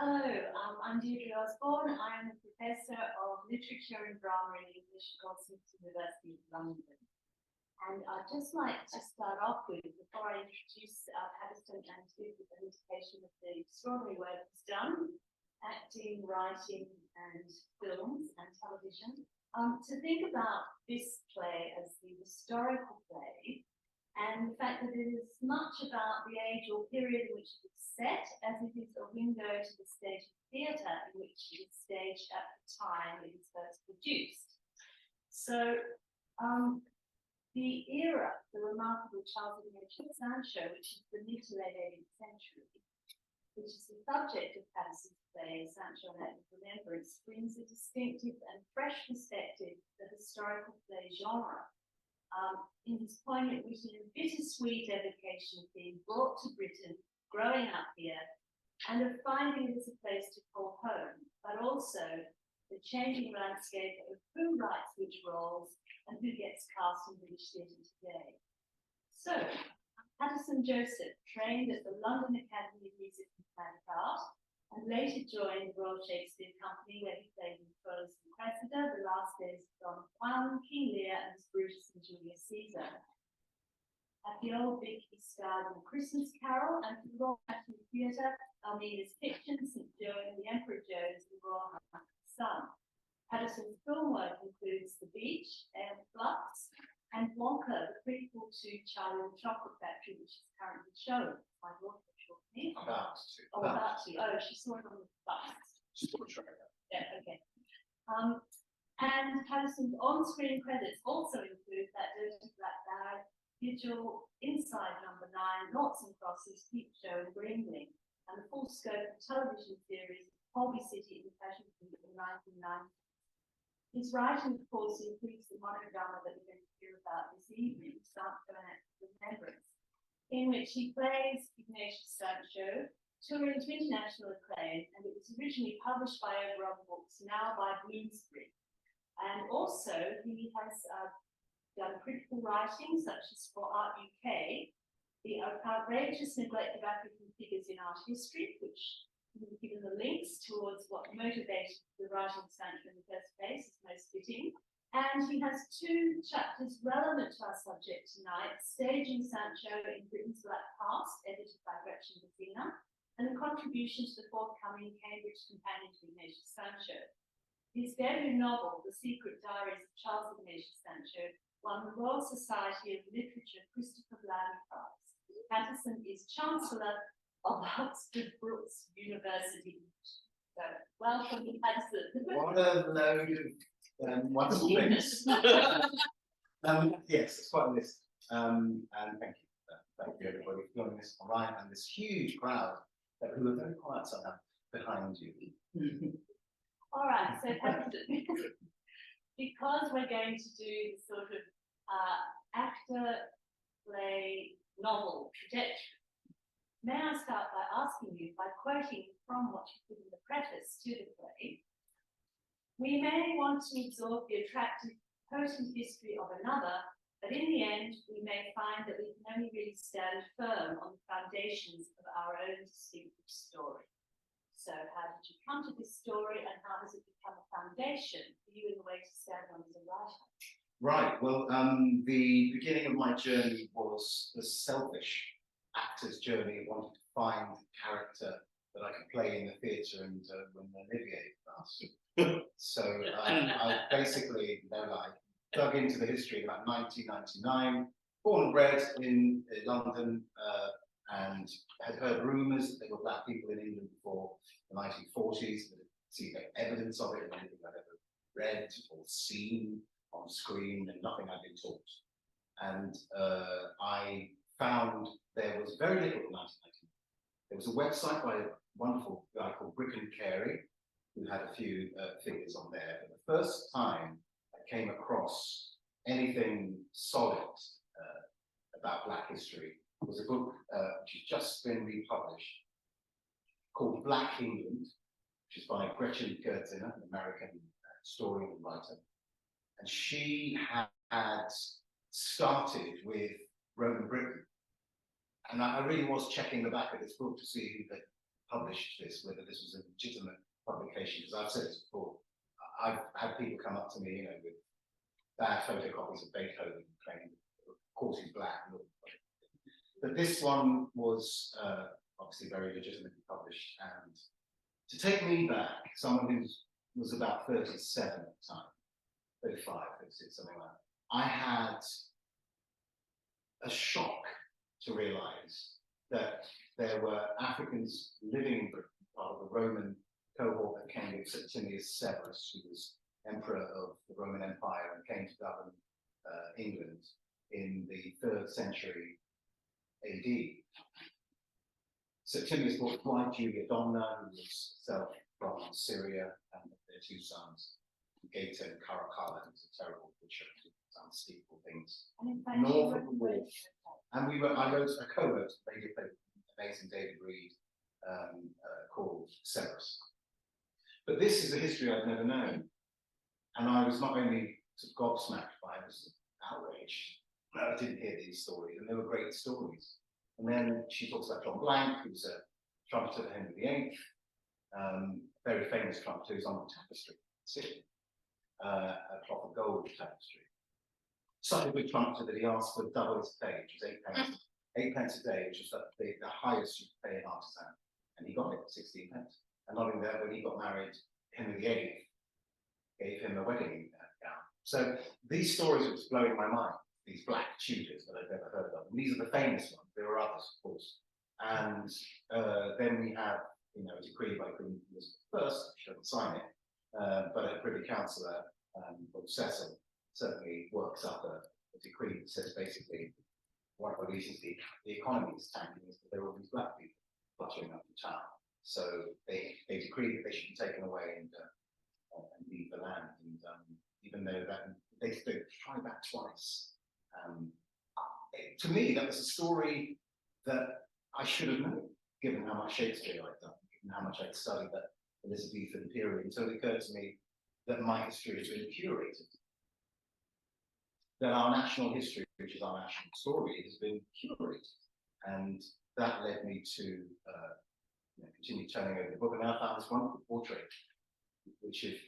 Hello, I'm Deidre Osborne. I am a professor of literature and drama and English at Westminster University of London. And I'd just like to start off with, before I introduce Paterson and Duke, with an indication of the extraordinary work he's done, acting, writing, and films and television, to think about this play as the historical play, and the fact that it is much about the age or period in which it is set, as it is a window to the stage of theatre in which it is staged at the time it is first produced. So, the era, the remarkable Charles Ignatius Sancho, which is the mid to late 18th century, which is the subject of Paterson's play, Sancho and Act of Remembrance, brings a distinctive and fresh perspective to the historical play genre. In his poignant, witty, and bittersweet evocation of being brought to Britain, growing up here, and of finding it as a place to call home, but also the changing landscape of who writes which roles and who gets cast in which theatre today. So, Paterson Joseph trained at the London Academy of Music and Dramatic Art, and later joined the Royal Shakespeare Company, where he played in Prose and Cressida, The Last Days of Don Juan, King Lear, and Brutus and Julius Caesar. At the Old Vic, he starred in Christmas Carol, and for the Royal National Theatre, Almeida's Fiction, St. Joe and the Emperor Joe's, and Royal Hunt of the Sun. Paterson's film work includes The Beach, Air Flux, and Wonka, the prequel to Charlie and the Chocolate Factory, which is currently shown. My daughter shortly. About to. Oh, about to. Oh, she saw it on the bus. Yeah, okay. And Paterson's on-screen credits also include That Dirty Black Bag, Vigil, Inside Number 9, Noughts and Crosses, Peep Show, and Greenwing, and the full scope of television series Holby City in Fashion Week in 1990. His writing, of course, includes the monodrama that we're going to hear about this evening, Sancho and Act of Remembrance, in which he plays Ignatius Sancho, touring to international acclaim, and it was originally published by Oberon Books, now by Bloomsbury. And also, he has done critical writing, such as for Art UK, The Outrageous Neglect of African Figures in Art History, which we've given the links towards what motivated the writing of Sancho in the first place, is most fitting. And he has 2 chapters relevant to our subject tonight, Staging Sancho in Britain's Black Past, edited by Gretchen Messina, and a contribution to the forthcoming Cambridge Companion to Ignatius Sancho. His debut novel, The Secret Diaries of Charles Ignatius Sancho, won the Royal Society of Literature Christopher Bland Prize. Paterson is Chancellor of Oxford Brookes University. So, welcome to Paterson. What a load of wonderful things. Yes, it's quite a list. And thank you. Thank you, everybody, for joining us online, and this huge crowd who are very quiet somehow behind you. All right, so Paterson, because we're going to do the sort of actor, play, novel trajectory, may I start by asking you, by quoting from what you put in the preface to the play, we may want to absorb the attractive, potent history of another, but in the end, we may find that we can only really stand firm on the foundations of our own distinctive story. So how did you come to this story, and how has it become a foundation for you in the way to stand on as a writer? Right, well, the beginning of my journey was the selfish actor's journey of wanting to find a character that I could play in the theatre and win the Olivier class. So I basically, no lie, dug into the history about 1999, born and bred in London, and had heard rumours that there were black people in England before the 1940s, but see no evidence of it in anything I'd ever read or seen on screen, and nothing I'd been taught. And I found there was very little in 1990. There was a website by a wonderful guy called Bricken Carey, who had a few figures on there. But the first time I came across anything solid about Black history was a book which has just been republished called Black England, which is by Gretchen Gertziner, an American historian and writer. And she had started with Roman Britain. And I really was checking the back of this book to see who the published this, whether this was a legitimate publication, because I've said this before. I've had people come up to me, you know, with bad photocopies of Beethoven, claiming, of course, he's black. But this one was obviously very legitimately published. And to take me back, someone who was about 37 at the time, 35, 36, something like that, I had a shock to realize that there were Africans living in Britain, part of the Roman cohort that came with Septimius Severus, who was emperor of the Roman Empire and came to govern England in the 3rd century AD. Septimius brought his wife, Julia Domna, who was herself from Syria, and their 2 sons, Gaeta and Caracalla, who was a terrible butcher, some steeple things. North of the wall. And I co-wrote a amazing David Reed called Severus. But this is a history I'd never known. And I was not only sort of gobsmacked by it, I was outraged. I didn't hear these stories, and they were great stories. And then she talks about John Blank, who's a trumpeter for Henry VIII, very famous trumpeter who's on the tapestry, a cloth of gold tapestry. Such a good trumpeter that he asked for double his pay, which was 8 pence. 8 pence a day, which was the highest you could pay an artisan. And he got it, 16 pence. And not only that, when he got married, Henry VIII gave him a wedding gown. So these stories were just blowing my mind, these black tutors that I'd never heard of. And these are the famous ones. There were others, of course. And then we have, you know, a decree by Queen Elizabeth I, she doesn't sign it, but a Privy Councillor, called Cecil, certainly works up a decree that says basically one of the reasons the economy is tanking is that there are all these black people fluttering up the town. So they decree that they should be taken away and leave the land. And even though that they tried that twice, to me that was a story that I should have known, given how much Shakespeare I'd done, given how much I'd studied that Elizabethan period, until it occurred to me that my history has been curated. That our national history, which is our national story, has been curated. And that led me to continue turning over the book. And I found this wonderful portrait, which if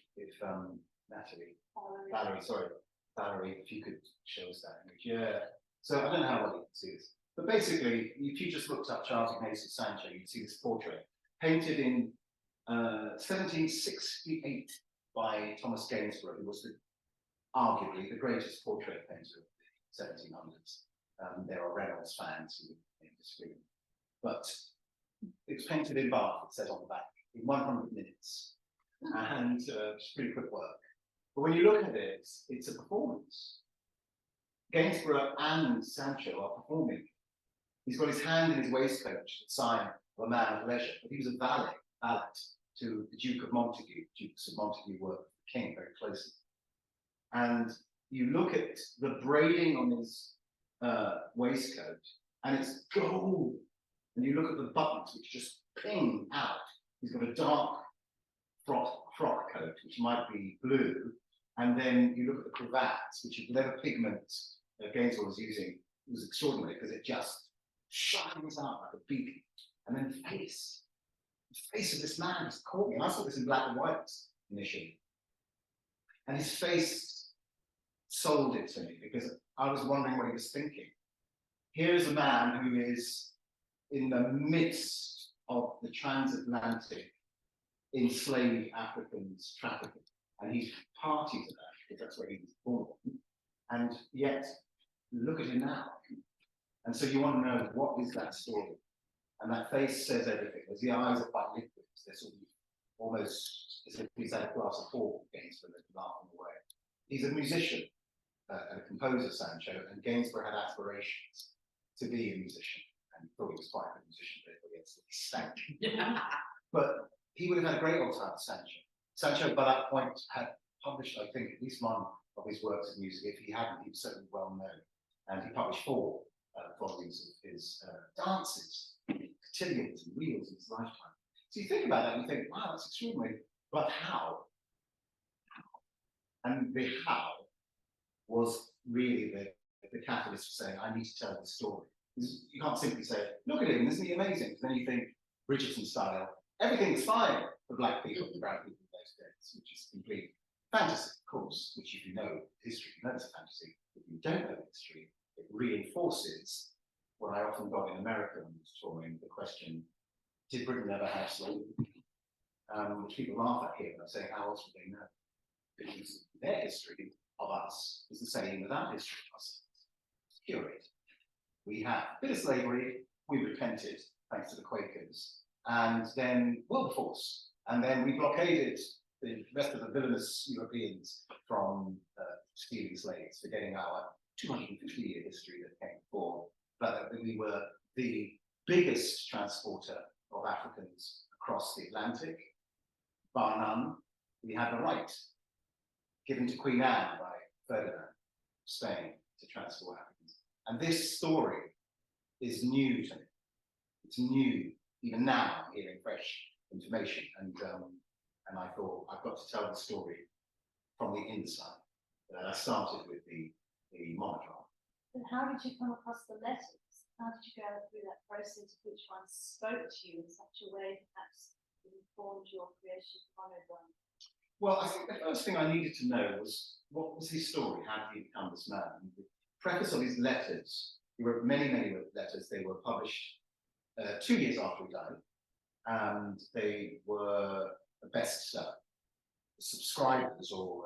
Valerie, if you could show us that image. Yeah. So I don't know how well you can see this. But basically, if you just looked up Charles Ignatius Sancho, you'd see this portrait painted in 1768 by Thomas Gainsborough, who was arguably the greatest portrait painter of the 1700s. There are Reynolds fans who may disagree. But it's painted in Bath, it says on the back, in 100 minutes. And it's pretty quick work. But when you look at it, it's a performance. Gainsborough and Sancho are performing. He's got his hand in his waistcoat, which is a sign of a man of leisure. But he was a valet to the Duke of Montagu. Dukes of Montagu worked with the king very closely. And you look at the braiding on his waistcoat, and it's gold. And you look at the buttons, which just ping out. He's got a dark frock coat, which might be blue. And then you look at the cravats, which is whatever pigment Gainsborough was using. It was extraordinary because it just shines out like a beacon. And then the face of this man just caught me. I saw this in black and white initially. And his face sold it to me because I was wondering what he was thinking. Here's a man who is in the midst of the transatlantic enslaved Africans trafficking. And he's party to that because that's where he was born. And yet, look at him now. And so you want to know, what is that story? And that face says everything. As the eyes are quite liquid, they're sort of almost as if he's had a glass of port against them and laughing away. He's a musician and a composer, Sancho, and Gainsborough had aspirations to be a musician. And he thought he was quite a good musician, but he stank. But he would have had a great old time, Sancho. Sancho, by that point, had published, I think, at least one of his works of music. If he hadn't, he was certainly well known. And he published 4 volumes of his dances, cotillions and reels in his lifetime. So you think about that and you think, wow, that's extraordinary. But how? And the how was really the catalyst for saying, I need to tell the story. You can't simply say, look at him, isn't he amazing? And then you think, Bridgerton style. Everything's fine for black people and brown people in those days, which is complete fantasy, of course, which if you know history, you know it's a fantasy. If you don't know history, it reinforces what I often got in America when I was touring, the question, did Britain ever have slavery? Which people laugh at here, and I say, how else would they know? Because their history of us is the same as our history of ourselves. It's curated. We had a bit of slavery, we repented, thanks to the Quakers, and then Wilberforce, and then we blockaded the rest of the villainous Europeans from stealing slaves, forgetting our 250-year history that came before, but we were the biggest transporter of Africans across the Atlantic, bar none. We had the right given to Queen Anne by Ferdinand of Spain to transport Africans. And this story is new to me. It's new, even now, I'm hearing fresh information. And I thought, I've got to tell the story from the inside. I started with the monograph. And how did you come across the letters? How did you go through that process? Which one spoke to you in such a way perhaps informed your creation of monograph? Well, I think the first thing I needed to know was, what was his story? How did he become this man? The preface of his letters, he wrote many, many letters. They were published 2 years after he died, and they were a bestseller. The subscribers, or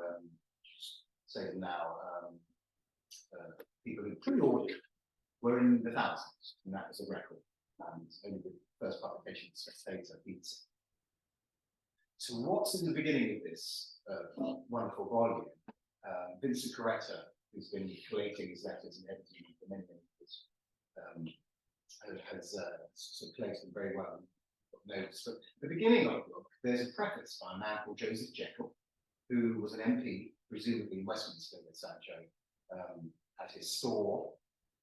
say them now, people who pre-ordered were in the thousands, and that was a record. And only the first publication, Spectator, beats it. So what's in the beginning of this wonderful volume? Vincent Coretta, who's been collating his letters and editing them for many, many years, has sort of collated them very well. Notes. But the beginning of the book, there's a preface by a man called Joseph Jekyll, who was an MP, presumably in Westminster with Sancho, at his store,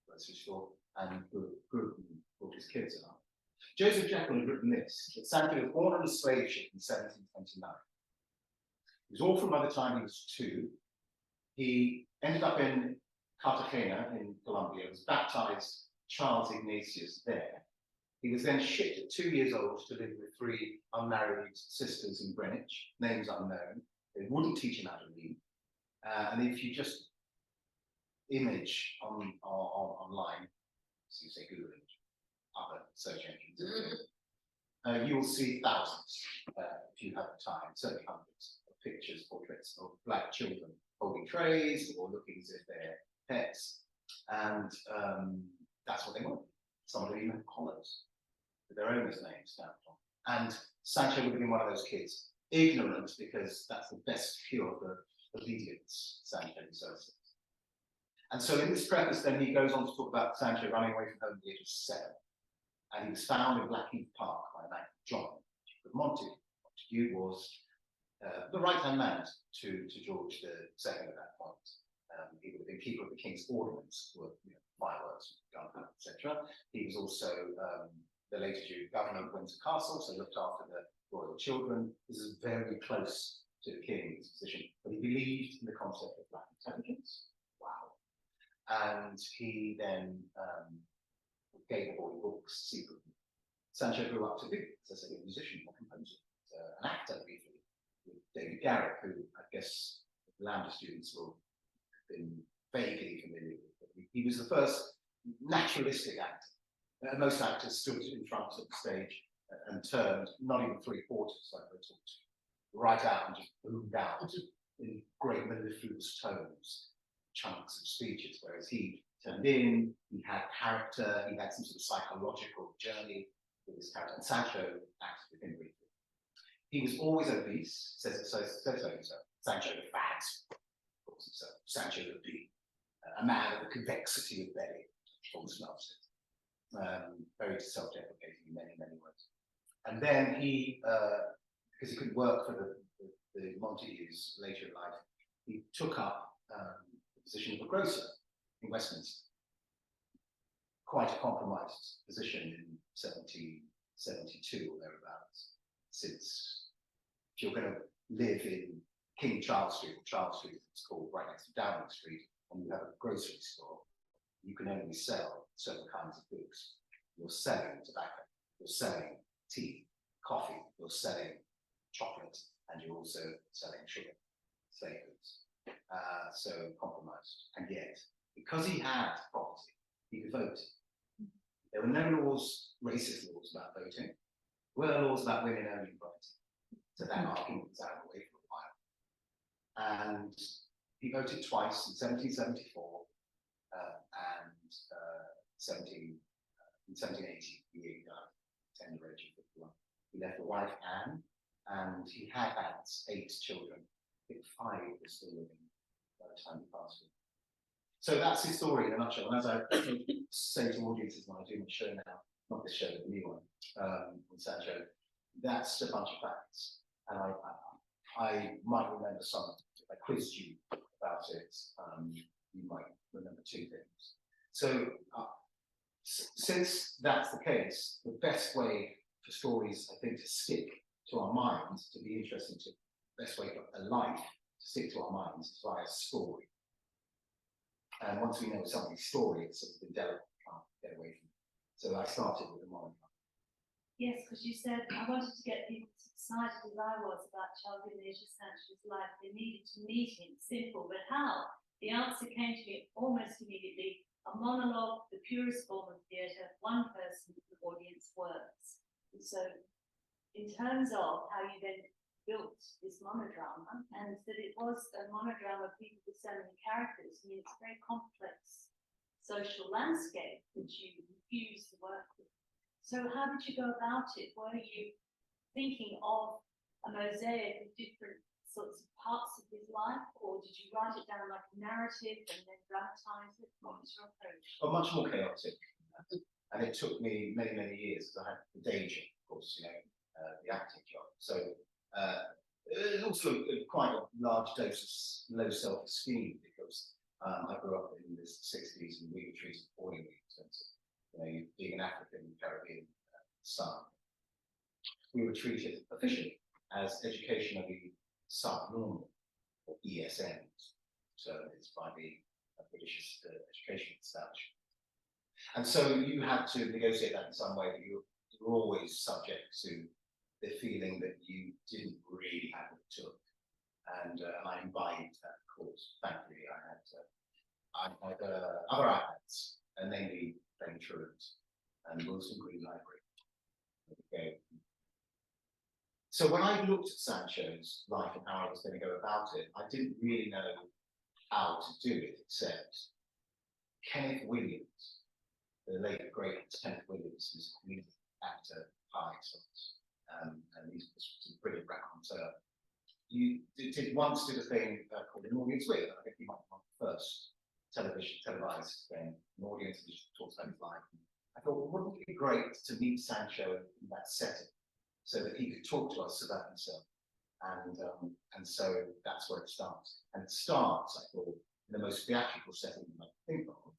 grocery store, and grew up and brought his kids up. Joseph Jekyll had written this, that Sancho was born on a slave ship in 1729. He was orphaned by the time he was 2. He ended up in Cartagena in Colombia, was baptized Charles Ignatius there. He was then shipped at 2 years old to live with 3 unmarried sisters in Greenwich, names unknown. They wouldn't teach him how to read. And if you just image online, so you say Google image, other search engines, you will see thousands, if you have the time, certainly hundreds of pictures, portraits of black children holding trays or looking as if they're pets. And that's what they want. Some of them even have collars with their owners' names stamped on. And Sancho would have been one of those kids, ignorant, because that's the best cure for obedience, Sancho says. And so in this preface, then he goes on to talk about Sancho running away from home at the age of 7. And he was found in Blackheath Park by a man called John, Duke of Montagu. Montagu was the right-hand man to George II at that point. He would have been keeper of the king's ordnance, were, fireworks, gunpowder, etc. He was also the later Duke governor of Windsor Castle, so looked after the royal children. This is very close to the king's position, but he believed in the concept of black intelligence. Wow. And he then gave the boy books secretly. Sancho grew up to be, as I say, a musician, a composer, an actor, briefly, with David Garrick, who I guess Lambda students will have been vaguely familiar with. He was the first naturalistic actor. Most actors stood in front of the stage and turned not even 3/4 like they talked, right out and just boomed out in great mellifluous tones, chunks of speeches, whereas he turned in, he had character, he had some sort of psychological journey with his character, and Sancho acted with him briefly. He was always obese, says himself. Sancho the fat, calls himself. Sancho the big, a man of the convexity of belly, false loves it. Very self-deprecating in many, many ways. And then he, because he couldn't work for the Montagues later in life, he took up the position of a grocer in Westminster. Quite a compromised position in 1772 or thereabouts, since if you're going to live in King Charles Street, or Charles Street it's called, right next to Downing Street, and you have a grocery store, you can only sell certain kinds of goods. You're selling tobacco, you're selling tea, coffee, you're selling chocolate, and you're also selling sugar, flavors. So compromised. And yet, because he had property, he could vote. There were no laws, racist laws about voting. There were laws about women owning property. So that argument was out of the way for a while. And he voted twice in 1774 and 1780, the year he died, tender age of 51. He left a wife, Anne, and he had 8 children. I think 5 were still living by the time he passed away. So that's his story in a nutshell. And as I say to audiences when I do my show now, not this show, but the new one, with Sancho, that's a bunch of facts. And I might remember some. If I quizzed you about it, you might remember 2 things. So since that's the case, the best way for stories, I think, to stick to our minds, to be interesting, the best way for a life to stick to our minds is via story. And once we know somebody's story, it's sort of indelible, can't get away from it. So I started with a monogram. Yes, because you said I wanted to get people as excited as I was about Charles Ignatius Sancho's life. They needed to meet him. Simple, but how? The answer came to me almost immediately. A monologue, the purest form of theatre, one person, the audience works. And so, in terms of how you then built this monodrama, and that it was a monodrama of people with so many characters, I mean, it's a very complex social landscape that you refuse to work with. So how did you go about it? Were you thinking of a mosaic of different sorts of parts of his life, or did you write it down like a narrative and then dramatize it? What was your approach? Well, much more chaotic. And it took me many, many years, because I had the day job, of course, you know, the acting job. So also quite a large dose of low self-esteem, because I grew up in the 60s and we were treated accordingly in terms of, you know, being an African Caribbean son. We were treated officially as educationally subnormal, or ESN, so it's by the British education establishment. And so you had to negotiate that in some way, that you were always subject to the feeling that you didn't really have what it took. And I imbibed that, of course. Thankfully, I had other outlets, and namely playing truant and Wilson Green Library. Okay. So when I looked at Sancho's life and how I was going to go about it, I didn't really know how to do it, except Kenneth Williams, the late great Kenneth Williams, who's a comedian, actor, and he's a brilliant raconteur. He once did a thing called An Audience With. I think he might be the first televised thing, an audience which talks about his life. I thought, well, wouldn't it be great to meet Sancho in that setting, so that he could talk to us about himself? And so that's where it starts. And it starts, I thought, in the most theatrical setting I can think of,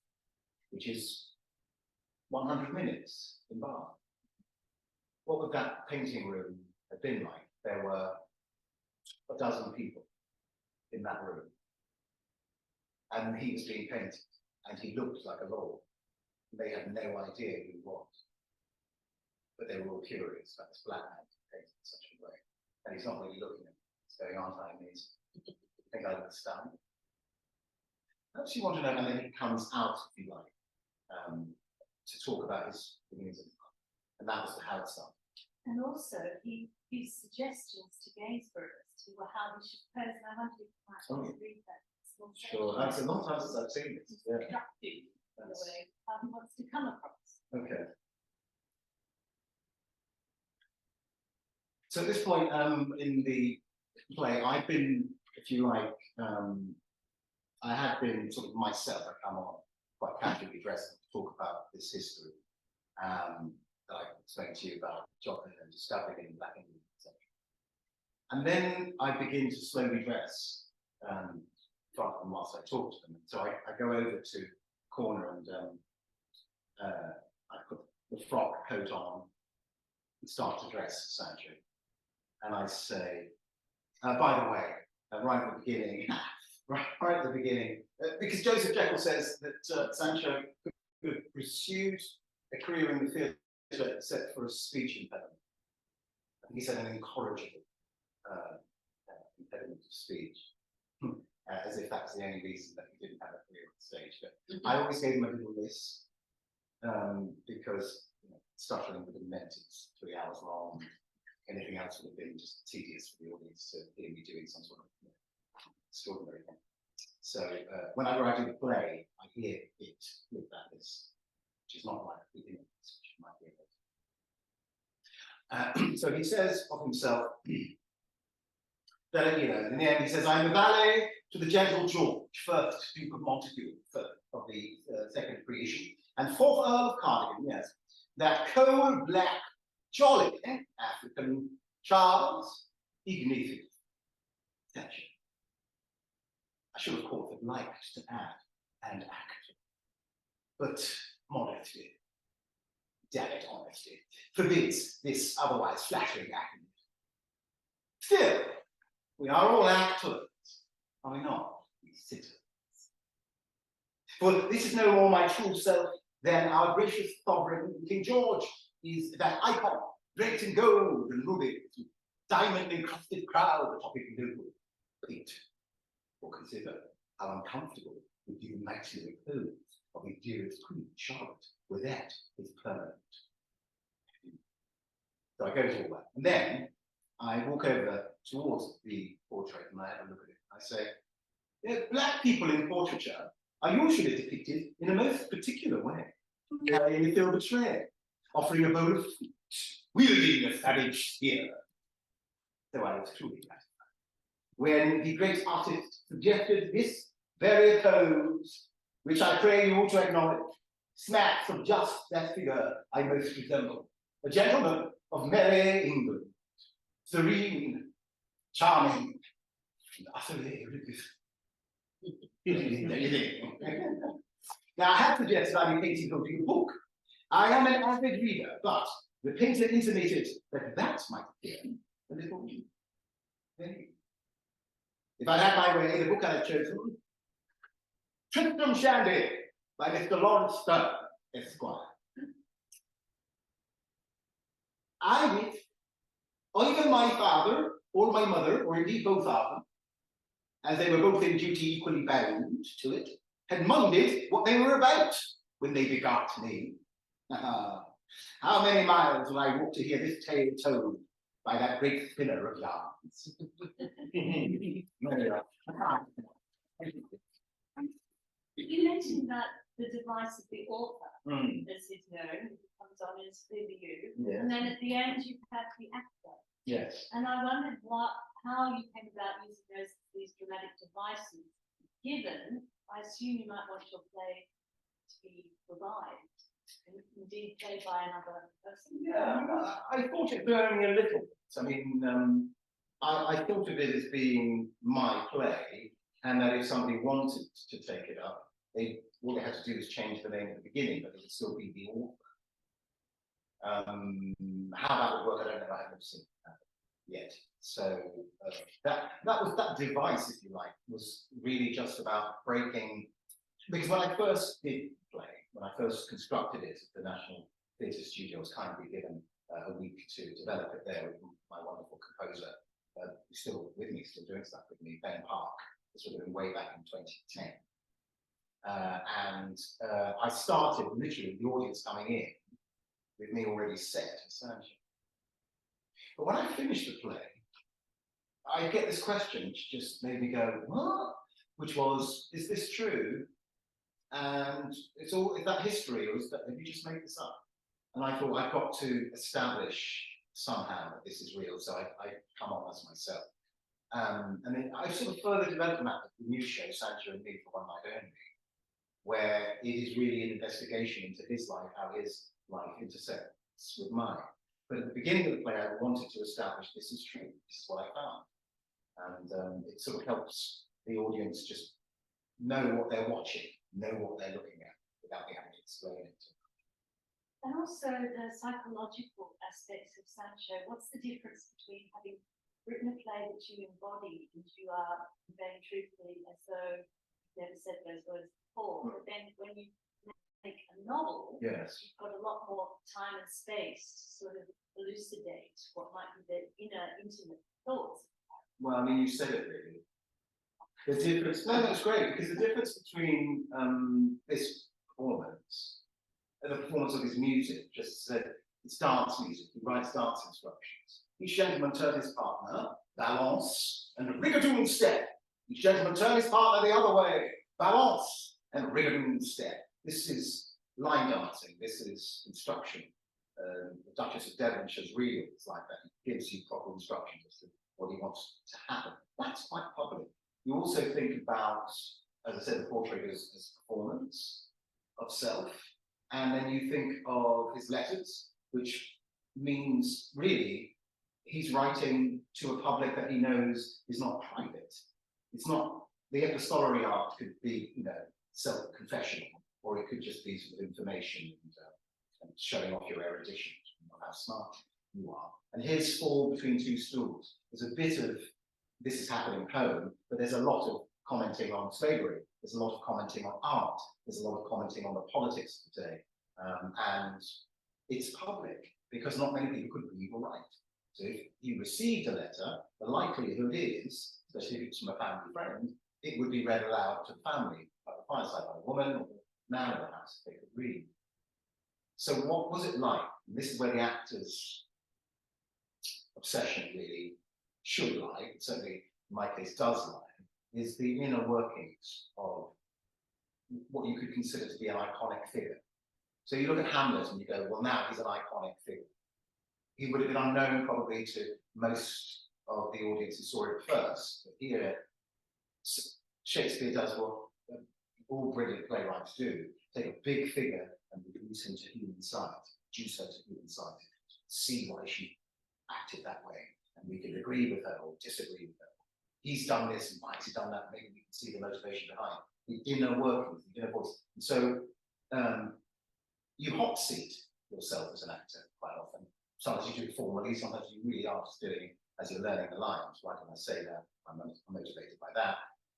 which is 100 minutes in Bath. What would that painting room have been like? There were a dozen people in that room, and he was being painted, and he looked like a lord. They had no idea who he was, but they were all curious about this black man painted in such a way. And he's not really looking at me. He's going, aren't I amazing? I think I look stunning. Perhaps you want to know, and then he comes out, if you like, to talk about his beginnings of life. And that was how it started. And also, he gives suggestions to Gainsborough as to how he should pose. And I wonder if you might read that. Sure, that's a long time since I've seen this. Yeah. In a way, how he wants to come across. Okay. So at this point in the play, I've been, if you like, I have been sort of myself. I come on quite casually dressed to talk about this history that I explained to you about Joplin and discovering in Black England, etc. And then I begin to slowly dress front them whilst I talk to them. So I go over to the corner and I put the frock coat on and start to dress Sancho. And I say, by the way, right at the beginning, right at the beginning, because Joseph Jekyll says that Sancho could have pursued a career in the theatre except for a speech impediment. I think he said an incorrigible impediment of speech, as if that's the only reason that he didn't have a career on stage. But I always gave him a little list because stuttering would have meant it's 3 hours long. Anything else would have been just tedious for the audience to hear me doing some sort of extraordinary thing. So whenever I do the play, I hear it with that list, which is not like the image, which you might hear it. So he says of himself that, in the end, he says, "I'm the valet to the gentle George, 1st Duke of Montagu, of the second pre-issue, and 4th Earl of Cardigan, yes, that coal-black, jolly African Charles Ignatius Sancho." I should of course have liked to add "and actor," but modesty, damn it, honesty, forbids this otherwise flattering acting. Still, we are all actors, are we not, we sitters? For this is no more my true self than our gracious sovereign King George is that icon, draped in gold and rubies, diamond encrusted crown atop his noble feet. Or consider how uncomfortable would be the maxillary repose of his dearest queen, Charlotte, were that his permanent. So I go to all that. And then I walk over towards the portrait and I have a look at it. I say, black people in portraiture are usually depicted in a most particular way, carrying a filbert tray, offering a bowl of fruit, wielding a savage spear. So I was truly gratified when the great artist suggested this very pose, which I pray you all to acknowledge, smacks of just that figure I most resemble, a gentleman of merry England, serene, charming, and utterly Now, I have suggested I be painting holding a book. I am an avid reader, but the painter intimated that that might appear a little vague. If I'd had my way, the book I had chosen, Tristram Shandy by Mr. Lawrence Sterne, Esquire. I wish either my father or my mother, or indeed both of them, as they were both in duty equally bound to it, had minded what they were about when they begot me. How many miles will I walk to hear this tale told by that great spinner of yarns? You mentioned that the device of the author, as is known, comes on as clearly you, Yes. and then at the end you have the actor. Yes. And I wondered how you came about using these dramatic devices, given, I assume you might want your play to be revived, and indeed played by another person. Yeah, I thought it only a little bit. I mean, I thought of it as being my play, and that if somebody wanted to take it up, all they had to do was change the name at the beginning, but it would still be the author. How that would work, I don't know. I haven't seen that yet. So that device, if you like, was really just about breaking. Because when I first did the play, when I first constructed it, the National Theatre Studio was kindly given a week to develop it there with my wonderful composer, who's still with me, still doing stuff with me, Ben Park. This would have been way back in 2010. I started literally the audience coming in with me already set as Sancho. But when I finished the play, I get this question which just made me go, what? Which was, is this true? And is that history, or have you just made this up? And I thought I've got to establish somehow that this is real, so I come on as myself. And then I've sort of further developed that with the new show, Sancho and Me for One Night Only, where it is really an investigation into his life, how his life intersects with mine. But at the beginning of the play, I wanted to establish this is true, this is what I found. And it sort of helps the audience just know what they're watching, know what they're looking at, without me having to explain it. And also the psychological aspects of Sancho. What's the difference between having written a play that you embody and you are conveying truthfully as though you've never said those words before, but then when you make a novel, Yes. you've got a lot more time and space to sort of elucidate what might be the inner, intimate thoughts. Well, I mean, you said it really. The difference, no, that's great, because the difference between this performance and the performance of his music, just said it's dance music, he writes dance instructions. Each gentleman turn his partner, balance, and rigadoon step. Each gentleman turn his partner the other way, balance, and rigadoon step. This is line dancing, this is instruction. The Duchess of Devonshire's reel is like that, he gives you proper instructions as to what he wants to happen. That's quite public. You also think about, as I said, the portrait as performance of self, and then you think of his letters, which means really he's writing to a public that he knows is not private. It's not, the epistolary art could be, you know, self-confessional, or it could just be sort of information and showing off your erudition, how smart you are. And his Fall Between Two Stools, there's a bit of this is happening home, but there's a lot of commenting on slavery, there's a lot of commenting on art, there's a lot of commenting on the politics of the day, and it's public because not many people could read or write. So if you received a letter, the likelihood is, especially if it's from a family friend, it would be read aloud to the family, by the fireside, by a woman or a man in the house, if they could read. So what was it like? And this is where the actor's obsession really should lie, certainly in my case does lie, is the inner workings of what you could consider to be an iconic figure. So you look at Hamlet and you go, well, now he's an iconic figure. He would have been unknown probably to most of the audience who saw it first, but here Shakespeare does what all brilliant playwrights do, take a big figure and reduce him to human size, reduce her to human size, see why she acted that way. And we can agree with her or disagree with her. He's done this and why has he done that? Maybe we can see the motivation behind the inner workings, the inner voice. And so you hot seat yourself as an actor quite often. Sometimes you do it formally, sometimes you really are just doing it as you're learning the lines. Why can I say that? I'm motivated by that.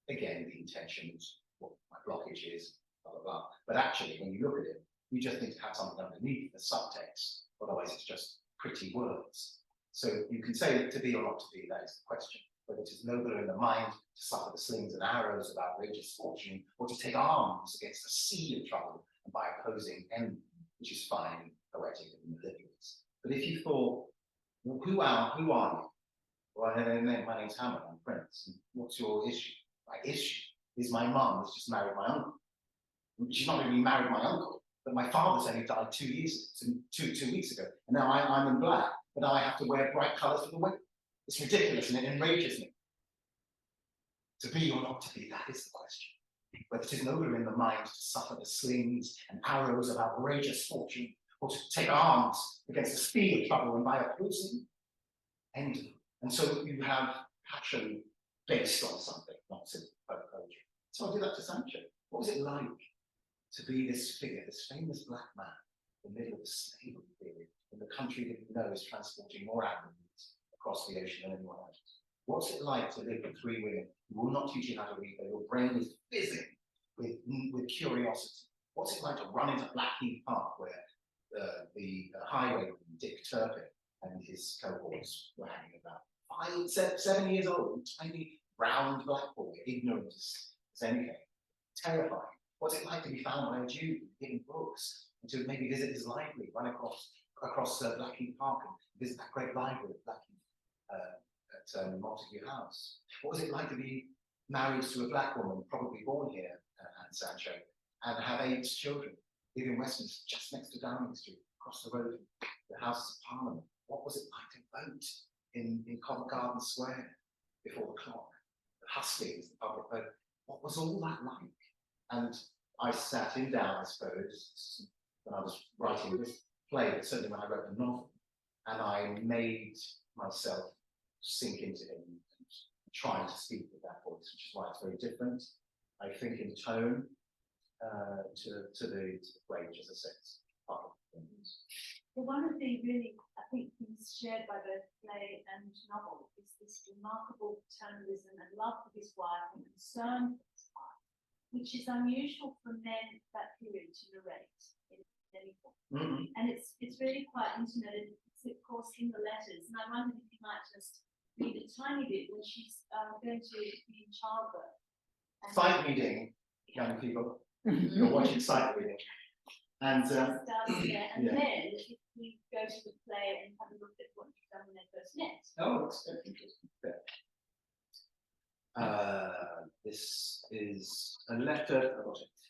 Again, the intention is what my blockage is, blah, blah, blah. But actually, when you look at it, you just need to have something underneath the subtext. Otherwise, it's just pretty words. So you can say to be or not to be, that is the question. Whether it is nobler in the mind to suffer the slings and arrows of outrageous fortune, or to take arms against the sea of trouble and by opposing enemy, which is fine, poetic, and mellifluous. But if you thought, well, who are you? Well, my name's Hamlet, I'm Prince. And what's your issue? My issue is my mum has just married my uncle. She's not really married my uncle, but my father's only died 2 weeks ago. And now I'm in black, but now I have to wear bright colours for the wedding. It's ridiculous and it enrages me. To be or not to be, that is the question. Whether it is nobler in the mind to suffer the slings and arrows of outrageous fortune, or to take arms against the speed of trouble and by opposing end. And so you have passion based on something, not simply poetry. So I did that to Sancho. What was it like to be this figure, this famous black man, in the middle of the slavery period, in the country that you know is transporting more Africans across the ocean than anyone else? What's it like to live with 3 women who will not teach you how to read, but your brain is fizzing with curiosity? What's it like to run into Blackheath Park, where the highwayman Dick Turpin and his cohorts were hanging about? 7 years old, tiny round black boy, ignorant as anything, terrifying. What's it like to be found by a Jew giving books, and to maybe visit his library, run across Blackheath Park and visit that great library at Blackheath at Montagu House? What was it like to be married to a black woman, probably born here, and Sancho, and have 8 children, live in Westminster, just next to Downing Street, across the road from the Houses of Parliament? What was it like to vote in Covent Garden Square before the clock? The hustings, the public vote. What was all that like? And I sat him down, I suppose, when I was writing this play, but certainly when I wrote the novel, and I made myself sink into him and trying to speak with that voice, which is why it's very different, I think, in tone to the play, which, as I said, is part of the things. Well, one of the really, I think, things shared by both play and novel is this remarkable paternalism and love for his wife and concern for his wife. which is unusual for men at that period to narrate in any form. And it's really quite intimate, and it's of course in the letters. And I wondered if you might just read a tiny bit when she's going to be in childbirth. Sight reading, young people. You're watching sight reading. And and then if we go to the play and have a look at what you've done when they first met. Oh, that's interesting. This is a letter.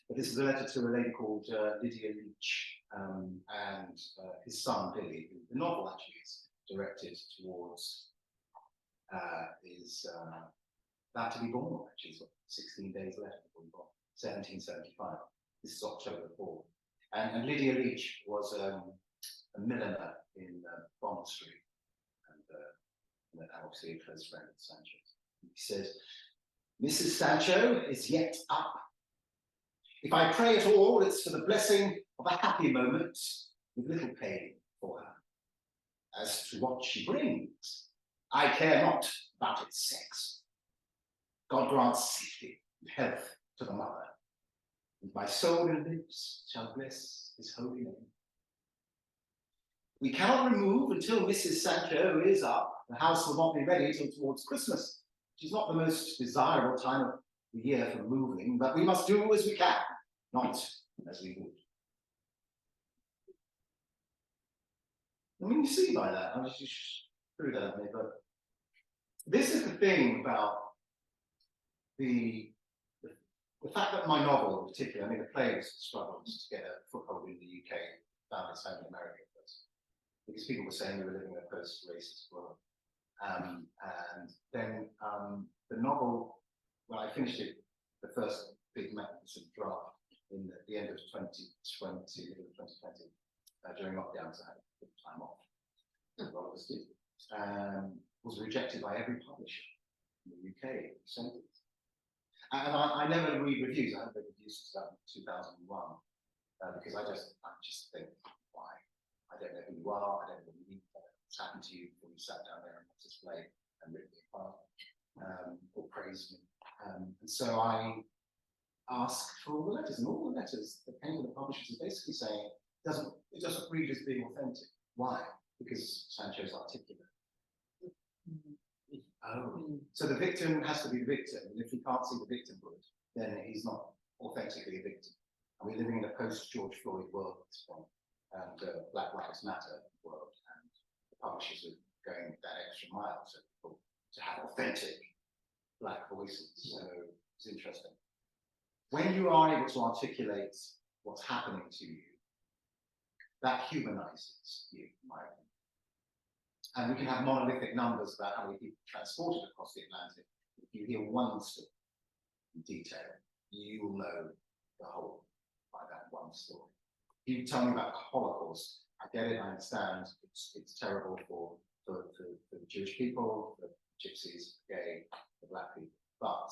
This is a letter to a lady called Lydia Leach and his son Billy. The novel actually is directed towards is about to be born. Actually, it's 16 days later before he born, 1775. This is October 4th. And Lydia Leach was a milliner in Bond Street, and obviously a close friend of Sancho's. He says, "Mrs. Sancho is yet up. If I pray at all, it's for the blessing of a happy moment, with little pain for her. As to what she brings, I care not about its sex. God grants safety and health to the mother, and my soul and lips shall bless his holy name. We cannot remove until Mrs. Sancho is up. The house will not be ready till towards Christmas, which is not the most desirable time of the year for moving, but we must do as we can, not as we would." I mean, you see by that, I just threw that at me, but this is the thing about the fact that my novel in particular, I mean, the play has struggled to get a foothold in the UK, found its home in America first, because people were saying we were living in a post-racist world. And then the novel, when I finished it, the first big magnificent draft in the end of 2020, during lockdowns, I had a bit of time off, a lot of us did, was rejected by every publisher in the UK. And I never read reviews. I haven't read reviews since 2001 because I just think, why? I don't know who you are. I don't know what you need. What's happened to you before you sat down there and watched this play and ripped me apart or praised me. And so I asked for all the letters, and all the letters that came to the publishers are basically saying it doesn't read as being authentic. Why? Because Sancho's articulate. Oh, so the victim has to be the victim, and if he can't see the victimhood, then he's not authentically a victim. And we're living in a post-George Floyd world at this point, and Black Lives Matter world, and the publishers are going that extra mile to have authentic Black voices. So it's interesting. When you are able to articulate what's happening to you, that humanizes you, in my opinion. And we can have monolithic numbers about how many people transported across the Atlantic. If you hear one story in detail, you will know the whole by that one story. If you tell me about the Holocaust, I get it, I understand, it's terrible for the Jewish people, the Gypsies, the gay, the Black people. But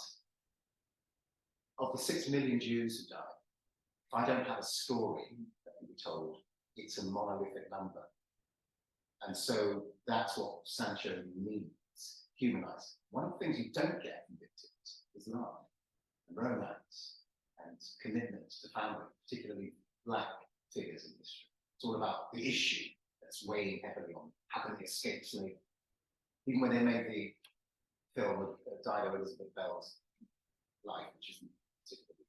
of the 6 million Jews who died, if I don't have a story that can be told, it's a monolithic number. And so that's what Sancho means, humanizing. One of the things you don't get from victims is love and romance and commitment to family, particularly Black figures in history. It's all about the issue that's weighing heavily on how can they escape slavery. Even when they made the film of Dido Elizabeth Bell's life, which isn't particularly,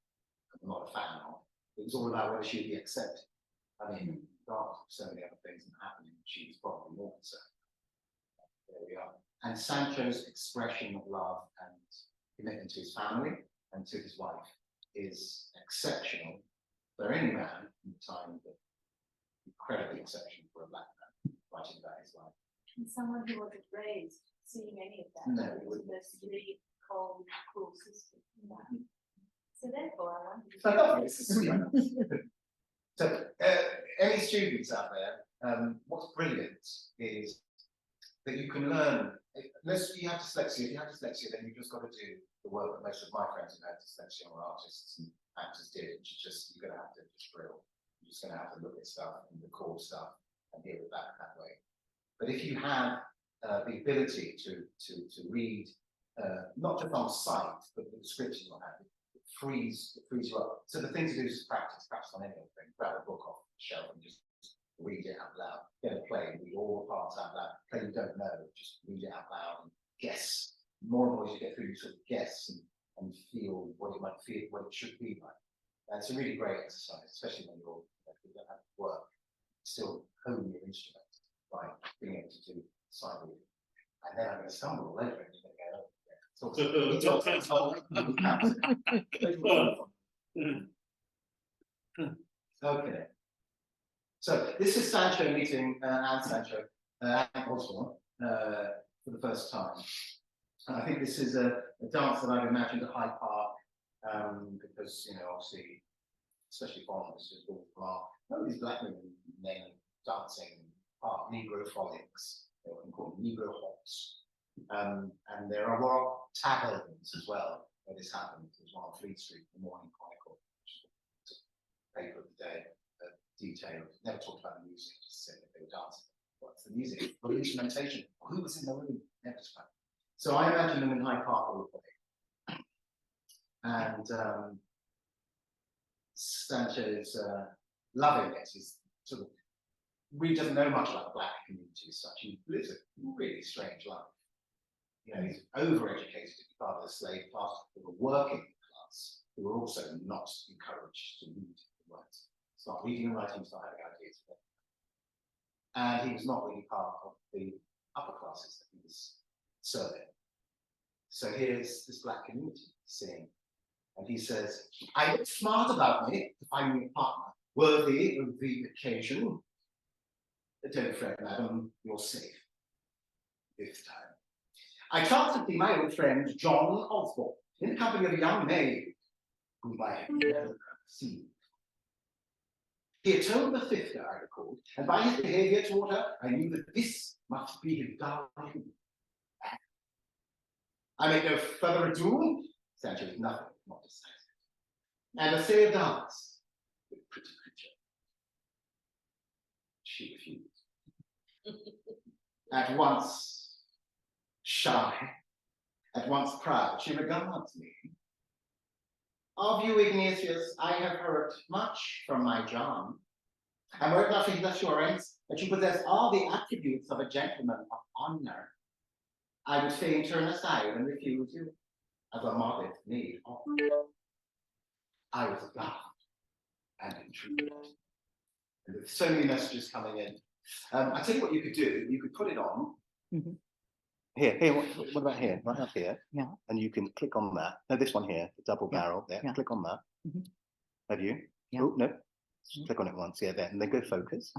I'm not a fan of, it was all about whether she would be accepted. I mean, God, so many other things happening, she was probably more concerned. There we are. And Sancho's expression of love and commitment to his family and to his wife is exceptional for any man in the time, but incredibly exceptional for a Black man writing about his life. And someone who wasn't raised seeing any of that. No, it was this really cold, cruel system. So therefore, I wanted So, any students out there, what's brilliant is that you can learn, unless you have dyslexia, if you have dyslexia, then you've just got to do the work that most of my friends who had dyslexia or artists and actors did, which is just, you're going to have to just drill. You're just going to have to look at stuff and record stuff and hear it back that way. But if you have the ability to read, not just on sight, but the description you'll have, frees you up. So the thing to do is practice on any old thing. Grab a book off the shelf and just read it out loud. Get a play, read all the parts out loud. Play you don't know, just read it out loud and guess. More and more as you get through, you sort of guess and feel what it might feel, what it should be like. And it's a really great exercise, especially when you don't have to work. Still hone your instrument by being able to do sight reading. And then I'm going to stumble all over it and you're going to go, okay. So this is Sancho meeting Anne Sancho and Osborne for the first time. And I think this is a dance that I've imagined at Hyde Park because, obviously, especially foreigners who go from these black women dancing Negro frolics, they often call them Negro hops. And there are a lot of taverns as well where this happens. There's one on Fleet Street, the Morning Chronicle, which is a paper of the day, detailed. Never talked about the music, just said that they were dancing. What's the music? Or the instrumentation? Who was in the room? Never spoke. So I imagine them in Hyde Park all the way. And Sancho's loving it. He's sort of really doesn't know much about the black community as such. He lives a really strange life. He's overeducated to be part of the slave class, of the working class, who were also not encouraged to read and write. Start reading and writing, start having ideas. And he was not really part of the upper classes that he was serving. So here's this black community seeing, and he says, I look smart about me to find me a partner worthy of the occasion. Don't fret, madam, you're safe this time. I chanced to see my old friend John Osborne in the company of a young maid whom I had never seen. He had told the sister, I recalled, and by his behaviour toward her, I knew that this must be his darling. I make no further ado. Sancho is nothing, not decisive. And a say a dance with pretty creature. She refused. At once shy, at once proud, she regards me. Of you, Ignatius, I have heard much from my John, and were it not for his assurance that you possess all the attributes of a gentleman of honor, I would fain turn aside and refuse you as a modest maid. I was aghast and intrigued. And with so many messages coming in, I tell you what you could do. You could put it on. Mm-hmm. Here. What about here? Right up here. Yeah. And you can click on that. No, this one here, the double barrel. There. Yeah. Click on that. Mm-hmm. Have you? Yeah. Oh no. Click on it once. Yeah, there. And then go focus.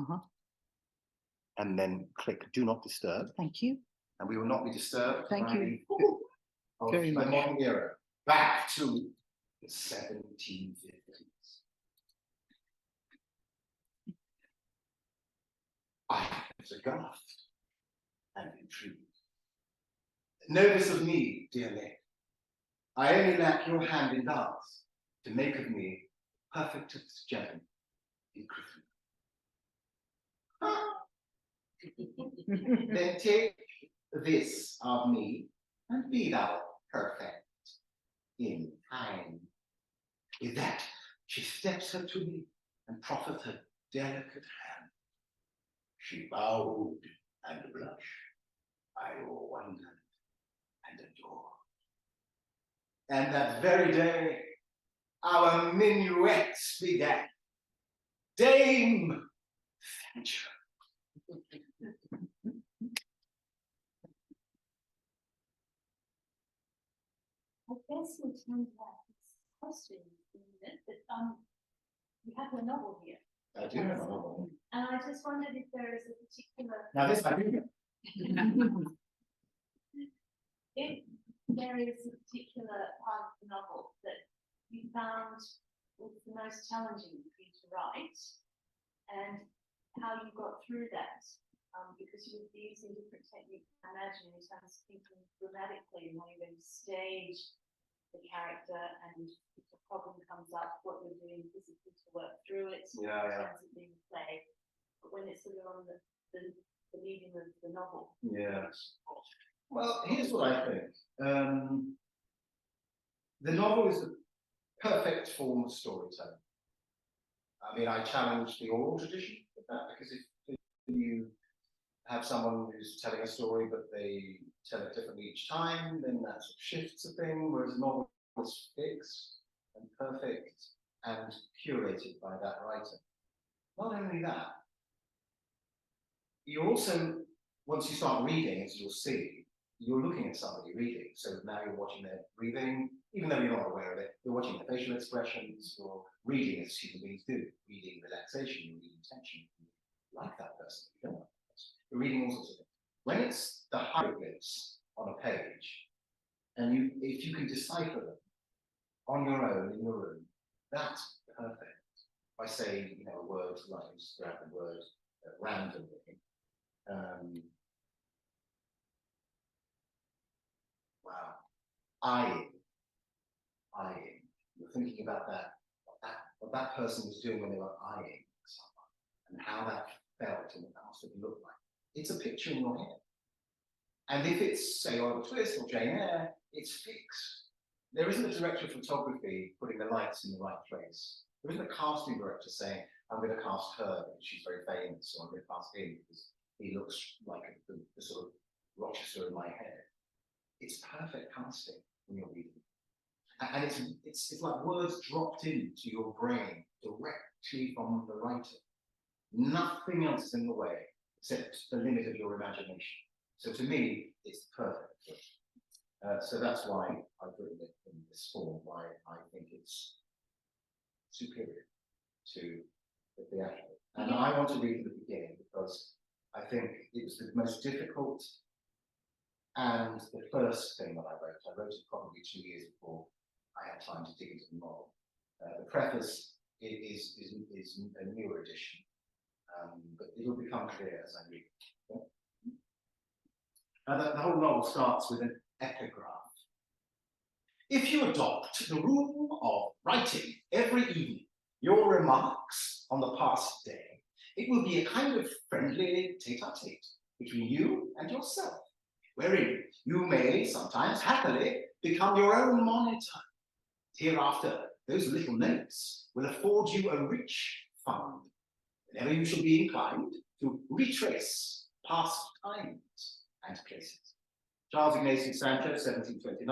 And then click Do Not Disturb. Thank you. And we will not be disturbed. Thank you. Very much. The modern era. Back to the 1750s. I was aghast and intrigued. Know this of me, dear lady. I only lack your hand in dance to make of me perfectest gem in Christendom. Then take this of me and be thou perfect in time. With that, she steps her to me and proffers her delicate hand. She bowed and blushed. I wondered and adored. And that very day, our minuets began. Dame Sancho. I guess we'll turn to that question in a minute, but you have a novel here. I do have a novel. And I just wondered if there is a particular. Now this I do. If there is a particular part of the novel that you found was the most challenging for you to write, and how you got through that, because you would be using different techniques, I imagine, in terms of thinking grammatically and how you're going to stage the character, and if a problem comes up, what you're doing physically to work through it, in terms of being a play, but when it's sort of on the medium of the novel. Yeah. Well, here's what I think. The novel is perfect form of storytelling. I mean, I challenge the oral tradition with that, because if you have someone who's telling a story, but they tell it differently each time, then that sort of shifts a thing, whereas a novel is fixed and perfect and curated by that writer. Not only that, you also, once you start reading, as you'll see, you're looking at somebody reading. So now you're watching their breathing, even though you're not aware of it, you're watching their facial expressions, you're reading as human beings do, reading relaxation, you're reading tension, you like that person, you don't like that person. You're reading all sorts of things. When it's the hieroglyphs on a page, and if you can decipher them on your own in your room, that's perfect. By saying, you know, a word, like just grab the word randomly. Wow. Eyeing. You're thinking about what that person was doing when they were eyeing someone, and how that felt and what that must have looked like. It's a picture in your head. And if it's, say, Oliver Twist or Jane Eyre, it's fixed. There isn't a director of photography putting the lights in the right place. There isn't a casting director saying, I'm going to cast her because she's very famous, or I'm going to cast him because he looks like the sort of Rochester in my head. It's perfect casting when you're reading. And it's like words dropped into your brain directly from the writer. Nothing else is in the way except the limit of your imagination. So to me, it's perfect. So that's why I've written it in this form, why I think it's superior to the theatrical. And I want to read from the beginning because I think it was the most difficult and the first thing that I wrote. I wrote it probably 2 years before I had time to dig into the novel. The preface is a newer edition, but it'll become clear as I read it. The whole novel starts with an epigraph. If you adopt the rule of writing every evening your remarks on the past day, it will be a kind of friendly tete-a-tete between you and yourself, wherein you may sometimes happily become your own monitor. Hereafter, those little notes will afford you a rich fund, whenever you shall be inclined to retrace past times and places. Charles Ignatius Sancho, 1729,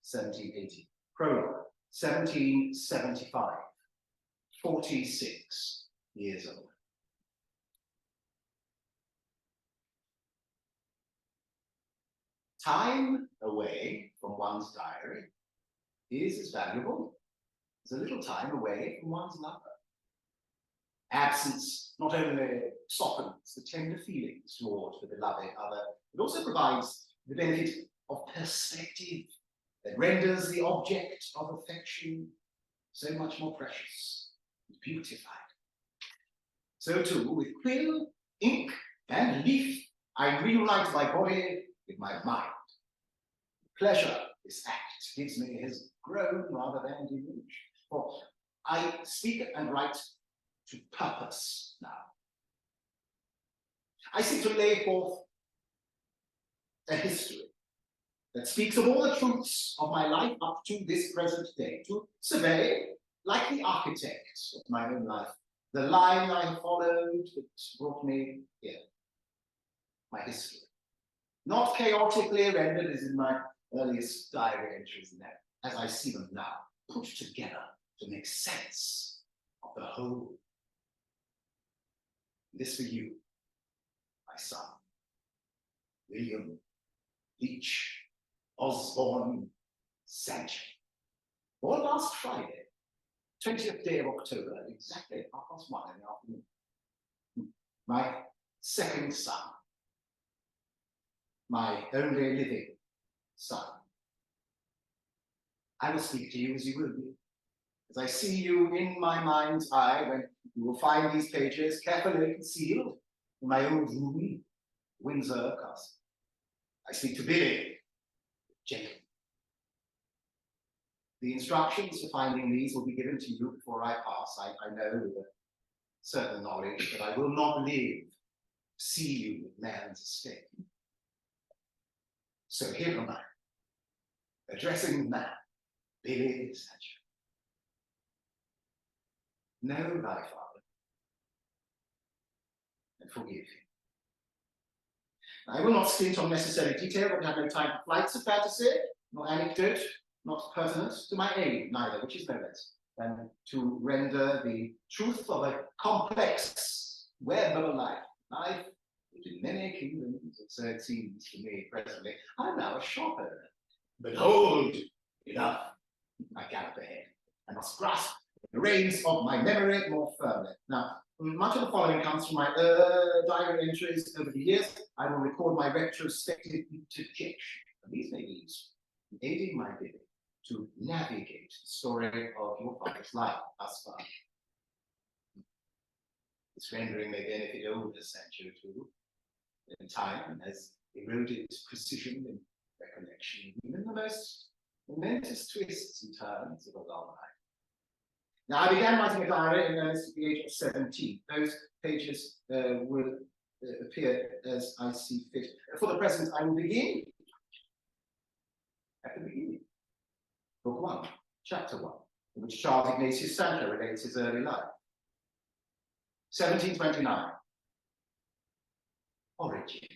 1780. Prologue, 1775, 46 years old. Time away from one's diary is as valuable as a little time away from one's lover. Absence not only softens the tender feelings towards the beloved other, it also provides the benefit of perspective that renders the object of affection so much more precious and beautified. So too, with quill, ink, and leaf, I reunite my body with my mind. The pleasure this act gives me has grown rather than diminished, for I speak and write to purpose now. I seek to lay forth a history that speaks of all the truths of my life up to this present day, to survey, like the architect of my own life, the line I followed that brought me here, my history. Not chaotically rendered as in my earliest diary entries now, as I see them now, put together to make sense of the whole. This for you, my son, William Leach Osborne Sancho. Born last Friday, 20th day of October, exactly at 1:30 in the afternoon. My second son, my only living son. I will speak to you as you will be, as I see you in my mind's eye, when you will find these pages carefully concealed in my old room, Windsor Castle. I speak to Billy, Jacob. The instructions for finding these will be given to you before I pass. I know with a certain knowledge that I will not live to see you with man's estate. So here am I, addressing the man, Billy Sancho. know thy father, and forgive him. I will not stint on necessary detail, but have no time for flights of fantasy, nor anecdote, not pertinent to my aim, neither, which is no less than to render the truth of a complex web of a life which in many kingdoms, so it seems to me presently, I'm now a shop owner. But hold, enough, I gallop ahead. I must grasp the reins of my memory more firmly. Now, much of the following comes from my diary entries over the years. I will record my retrospective interjection, and these may be useful in aiding my reading to navigate the story of your father's life thus far. This rendering may benefit older Sancho too. In time has eroded precision and recollection, even the most momentous twists and turns of a long life. Now, I began writing a diary in earnest at the age of 17. Those pages will appear as I see fit. For the present, I will begin at the beginning. Book 1, Chapter 1, in which Charles Ignatius Sancho relates his early life. 1729. Origins.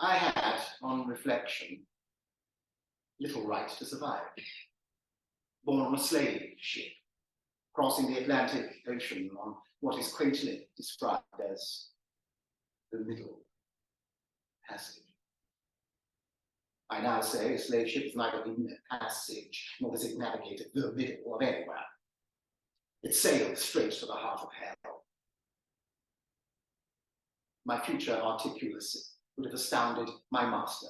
I had, on reflection, little right to survive. Born on a slave ship, crossing the Atlantic Ocean on what is quaintly described as the Middle Passage. I now say a slave ship is neither in a passage, nor does it navigate the middle of anywhere. It sailed straight to the heart of hell. My future articulacy would have astounded my master,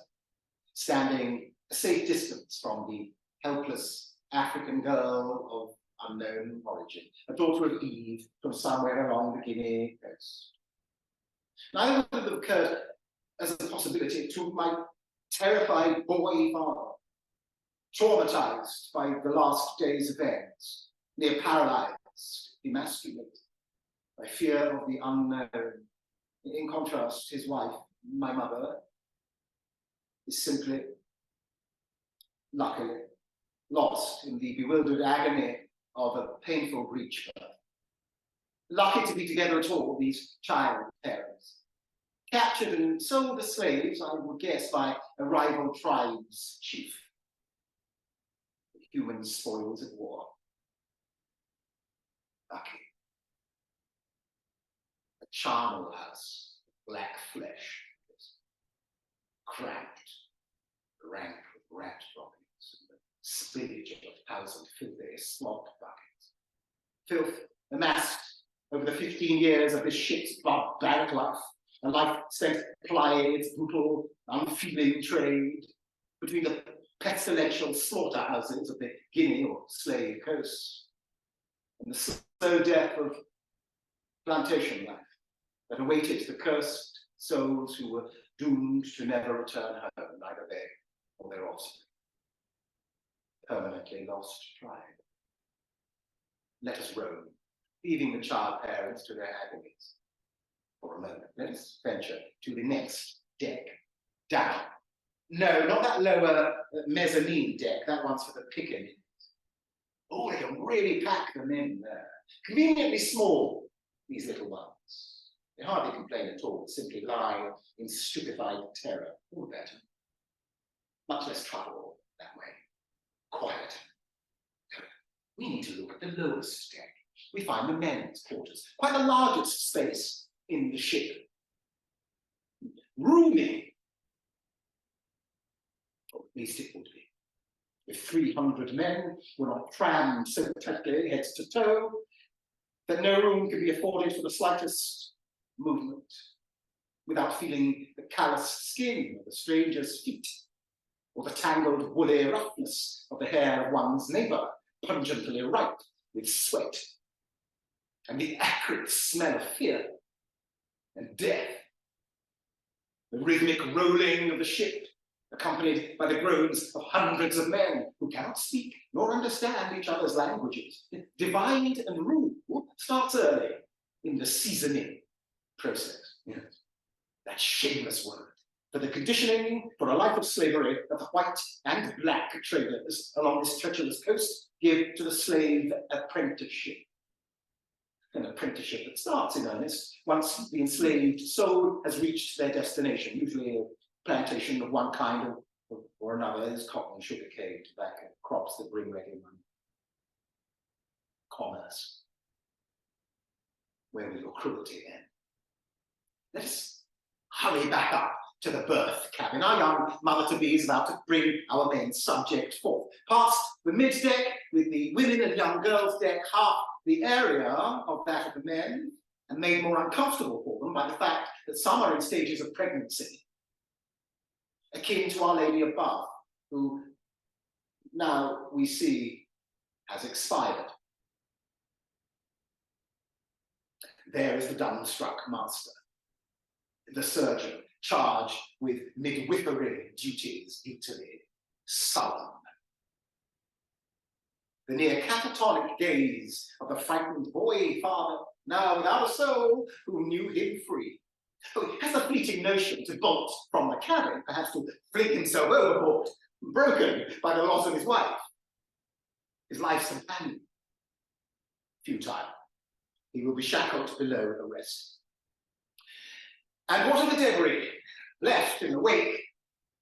standing a safe distance from the helpless African girl of unknown origin, a daughter of Eve from somewhere along the Guinea coast. Neither would have occurred as a possibility to my terrified boy father, traumatized by the last day's events, near paralyzed, emasculated by fear of the unknown. In contrast, his wife, my mother, is simply, luckily, lost in the bewildered agony of a painful breech birth. Lucky to be together at all, these child parents. Captured and sold as slaves, I would guess, by a rival tribe's chief. The human spoils of war. Lucky. A charnel house, black flesh, cramped, rank with rat droppings, and the spillage of 1,000 filthy slop buckets. Filth amassed over the 15 years of this ship's barbaric life, a life spent plying its brutal, unfeeling trade between the pestilential slaughterhouses of the Guinea or slave coast, and the slow death of plantation life that awaited the cursed souls who were doomed to never return home, neither they or their offspring. Permanently lost tribe. Let us roam, leaving the child parents to their agonies. For a moment, let us venture to the next deck. Down. No, not that lower mezzanine deck, that one's for the piccaninnies. Oh, they can really pack them in there. Conveniently small, these little ones. They hardly complain at all, simply lie in stupefied terror. All the better. Much less trouble that way. Quiet. We need to look at the lowest deck. We find the men's quarters, quite the largest space in the ship. Roomy. Or at least it would be. If 300 men were not crammed so tightly head to toe, that no room could be afforded for the slightest movement, without feeling the calloused skin of the stranger's feet, or the tangled woolly roughness of the hair of one's neighbour, pungently ripe with sweat, and the acrid smell of fear and death. The rhythmic rolling of the ship, accompanied by the groans of hundreds of men who cannot speak nor understand each other's languages. Divide and rule starts early in the seasoning process. Yes. That shameless word, for the conditioning for a life of slavery that the white and black traders along this treacherous coast give to the slave apprenticeship. An apprenticeship that starts in earnest once the enslaved soul has reached their destination, usually a plantation of one kind or another. There's cotton, sugar cane, tobacco, crops that bring regular commerce. Where will your cruelty end? Let's hurry back up to the birth cabin. Our young mother-to-be is about to bring our main subject forth. Past the mid-deck, with the women and young girls' deck, half the area of that of the men, and made more uncomfortable for them by the fact that some are in stages of pregnancy, akin to Our Lady above, who now we see has expired. There is the dumbstruck master, the surgeon, charged with midwifery duties, utterly sullen. The near catatonic gaze of the frightened boy father, now without a soul, who knew him free, who has a fleeting notion to bolt from the cabin, perhaps to fling himself overboard, broken by the loss of his wife, his life's companion. Futile. He will be shackled below the rest. And what of the debris left in the wake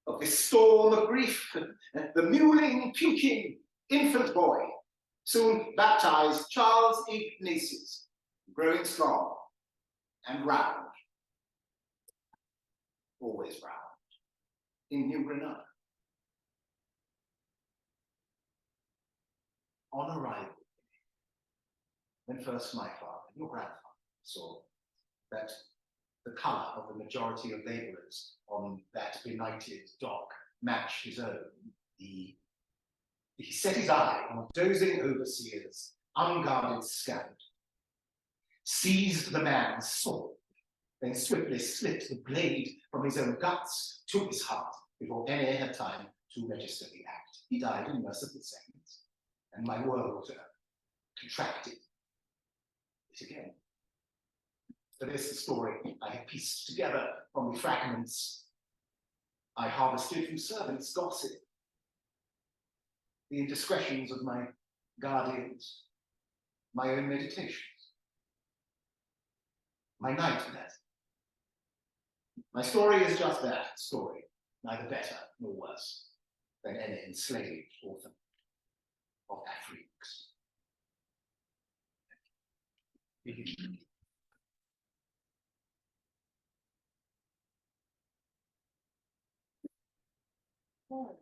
of this storm of grief? The mewling, puking infant boy, soon baptized Charles Ignatius, growing strong and round, always round, in New Granada. On arrival, when first my father, your grandfather, saw that the colour of the majority of labourers on that benighted dock matched his own, he set his eye on a dozing overseer's unguarded scant, seized the man's sword, then swiftly slit the blade from his own guts to his heart before any had time to register the act. He died in merciful seconds, and my world contracted it again. For this, the story I have pieced together from the fragments I harvested from servants' gossip, the indiscretions of my guardians, my own meditations, my nightmares. My story is just that story, neither better nor worse than any enslaved author of Africanus. So,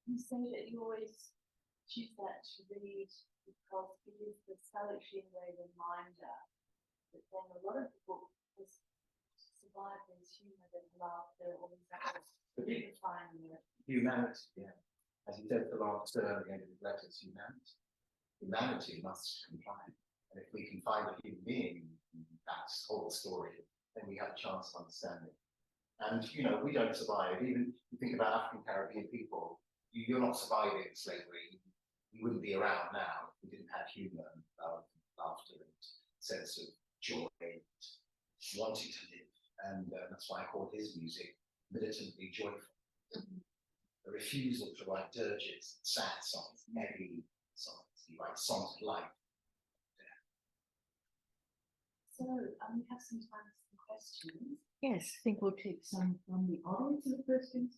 you say that you always choose that to read because it is the salutary way reminder that then a lot of the book has survived as humour and laughter or dignifying it. Humanity, yeah. As he said at the last at the end of his letters, humanity. Humanity must comply. And if we can find a human being in that whole story, then we have a chance of understanding. And, you know, we don't survive. Even if you think about African Caribbean people, you're not surviving slavery. You wouldn't be around now if we didn't have humour and love, laughter, and sense of joy, and wanting to live. And that's why I call his music militantly joyful. The refusal to write dirges, sad songs, heavy songs. He writes songs of life. So, we have some time for some questions. Yes, I think we'll take some from the audience in the first instance.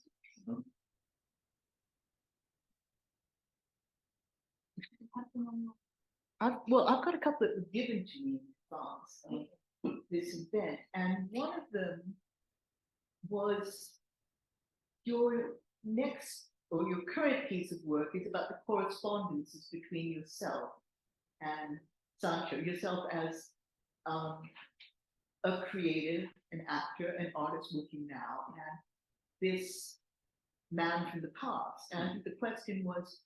I've got a couple that were given to me in advance of this event, and one of them was your next or your current piece of work is about the correspondences between yourself and Sancho, yourself as a creative, an actor, an artist working now, and this man from the past. And the question was,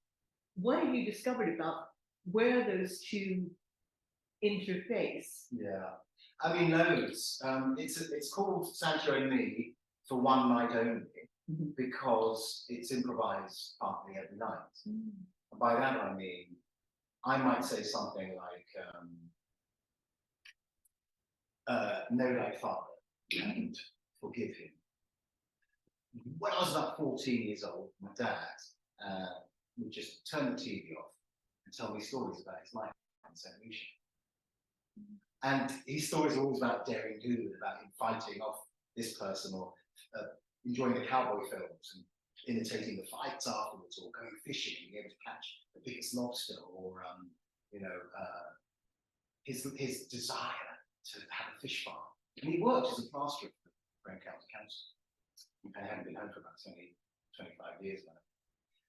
what have you discovered about where those two interface? Yeah, I mean, loads. It's called Sancho and Me for one night only, because it's improvised partly every night. And by that I mean, I might say something like, know thy father and forgive him when I was about 14 years old, my dad would just turn the TV off and tell me stories about his life in St. Lucia. And his stories are always about daring do, about him fighting off this person, or enjoying the cowboy films and imitating the fights afterwards, or going fishing and being able to catch the biggest lobster, or his desire to have a fish farm. And he worked as a plasterer for the Brent County Council. I hadn't been home for about 25 years now.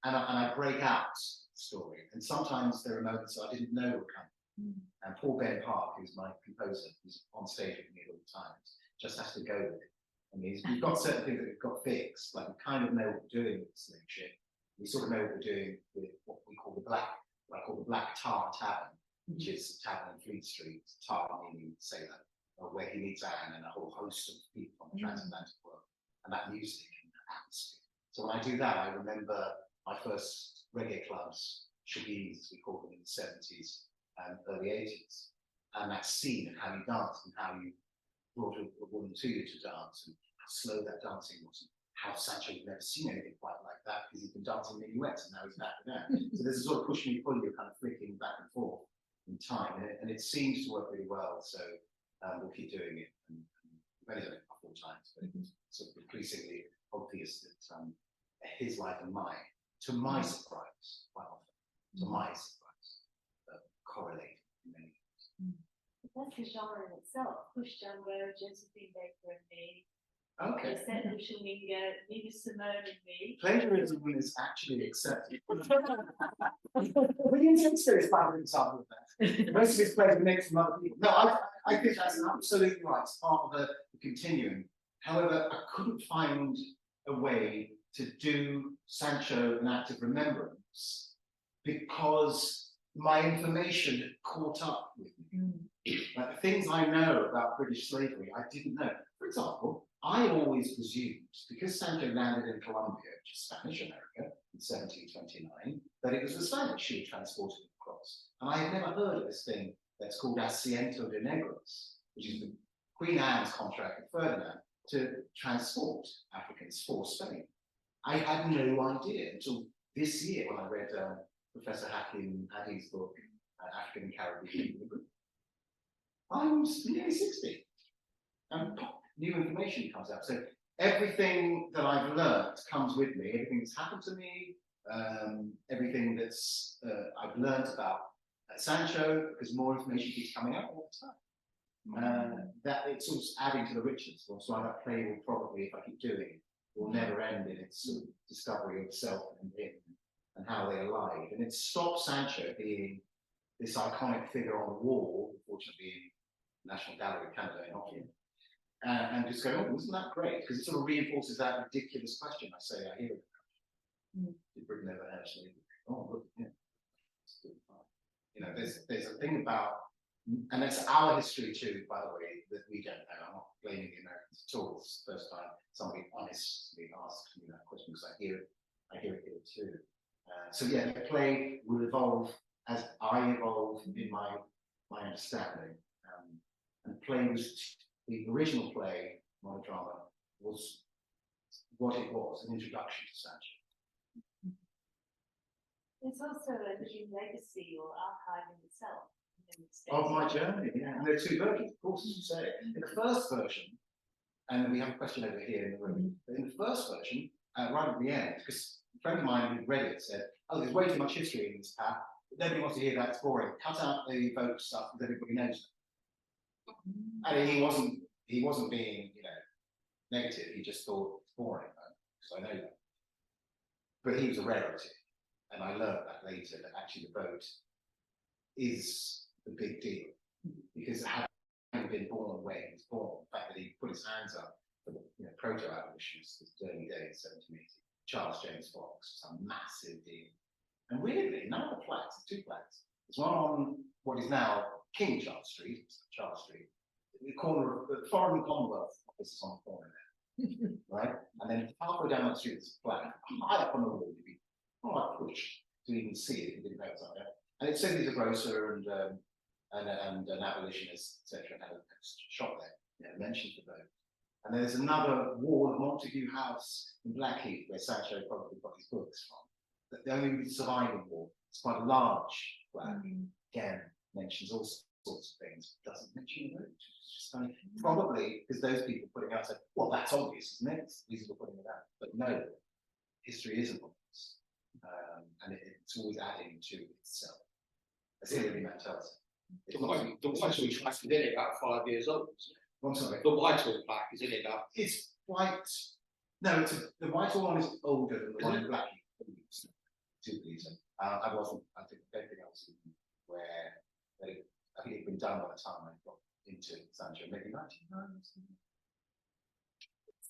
And I break out the story, and sometimes there are moments that I didn't know were coming. And Paul Ben Park, who's my composer, who's on stage with me at all times, just has to go with it. I mean, we've got certain things that we've got fixed, like we kind of know what we're doing with the Sling Ship. We sort of know what we're doing with what we call the Black Tar Tavern, which is a tavern in Fleet Street, tar meaning sailor, where he meets Anne and a whole host of people on the transatlantic world, and that music and that atmosphere. So when I do that, I remember my first reggae clubs, shabees, we called them in the 70s and early 80s, and that scene and how you danced and how you brought a woman to you to dance, and how slow that dancing was, and how Sancho had never seen anything quite like that because he'd been dancing minuets and now he's back again. So there's a sort of push me pull you, kind of flicking back and forth in time, and it seems to work really well. So we'll keep doing it, and we've only done it a couple of times, but it's sort of increasingly obvious that his life and mine, to my surprise, quite often, to my surprise, correlate in many ways. That's the genre in itself. Push Jumbo, Josephine Baker and me. Okay. Set Lushaminga, Nina Simone and me. Plagiarism is actually accepted. William Shakespeare is part of an example of that. Most of his plays are mixed from other people. No, I think that's absolutely right. It's part of the continuum. However, I couldn't find a way to do Sancho an Act of Remembrance because my information had caught up with me. Like the things I know about British slavery, I didn't know. For example, I always presumed, because Sancho landed in Colombia, which is Spanish America, in 1729, that it was the Spanish who had transported it across. And I had never heard of this thing that's called Asiento de Negros, which is the Queen Anne's contract with Ferdinand to transport Africans for Spain. I had no idea until this year when I read Professor Hakim Hadi's book, African and Caribbean. I was nearly 60. And new information comes out. So everything that I've learned comes with me, everything that's happened to me, everything that's I've learned about Sancho, because more information keeps coming out all the time. That it's sort of adding to the richness. So that play will probably, if I keep doing it, will never end in its sort of discovery of self and him and how they allied. And it stopped Sancho being this iconic figure on the wall, unfortunately, in National Gallery of Canada in Oxford. And just go, oh, isn't that great? Because it sort of reinforces that ridiculous question. I say, I hear it. Did Britain ever have slavery? Oh, look, yeah. You know, there's a thing about, and it's our history too, by the way, that we don't know. I'm not blaming the Americans at all. It's the first time somebody honestly asked me that question, because I hear it here too. So yeah, the play will evolve as I evolve in my understanding. And play was, the original play, monodrama, was what it was, an introduction to Sancho. There's also a living legacy or archive in itself. Of my journey, yeah. And there are two versions, of course, as you say. In the first version, and we have a question over here in the room, but in the first version, right at the end, because a friend of mine who read it said, oh, there's way too much history in this path, but nobody wants to hear that, it's boring. Cut out the folk stuff that everybody knows. And he wasn't being, negative, he just thought it's boring, so I know that. But he was a rarity, and I learned that later, that actually the vote is the big deal, because having been born when he was born, the fact that he put his hands up for the proto-abolitionists, the early days, 1780, Charles James Fox, it's a massive deal. And weirdly, none of the flats, two flats, there's one on what is now King Charles Street, the corner of the Foreign Commonwealth office is on the corner there, right? And then halfway down the street, there's a flat, high up on the wall, you'd be quite pushed to even see it if you didn't know it was up there. And it said he's a grocer and an abolitionist, etc., and had a shop there, mentioned the vote. And there's another wall of Montagu House in Blackheath where Sancho probably got his books from. But the only surviving wall, it's quite a large flag. Again, mentions all sorts of things, doesn't mention the road. It's just funny. Probably because those people putting out said, well, that's obvious, isn't it? These people putting it out. But no, history isn't obvious. And it's always adding to itself. That's the only man tells it. The Whitehall plaque is only about 5 years old, isn't it? I'm sorry. The Whitehall plaque is only about. It's quite. No, the Whitehall one is older than the one in Blackheath. I wasn't. I think everything else where I think it'd been done by the time I got into Sancho, maybe 99 or something.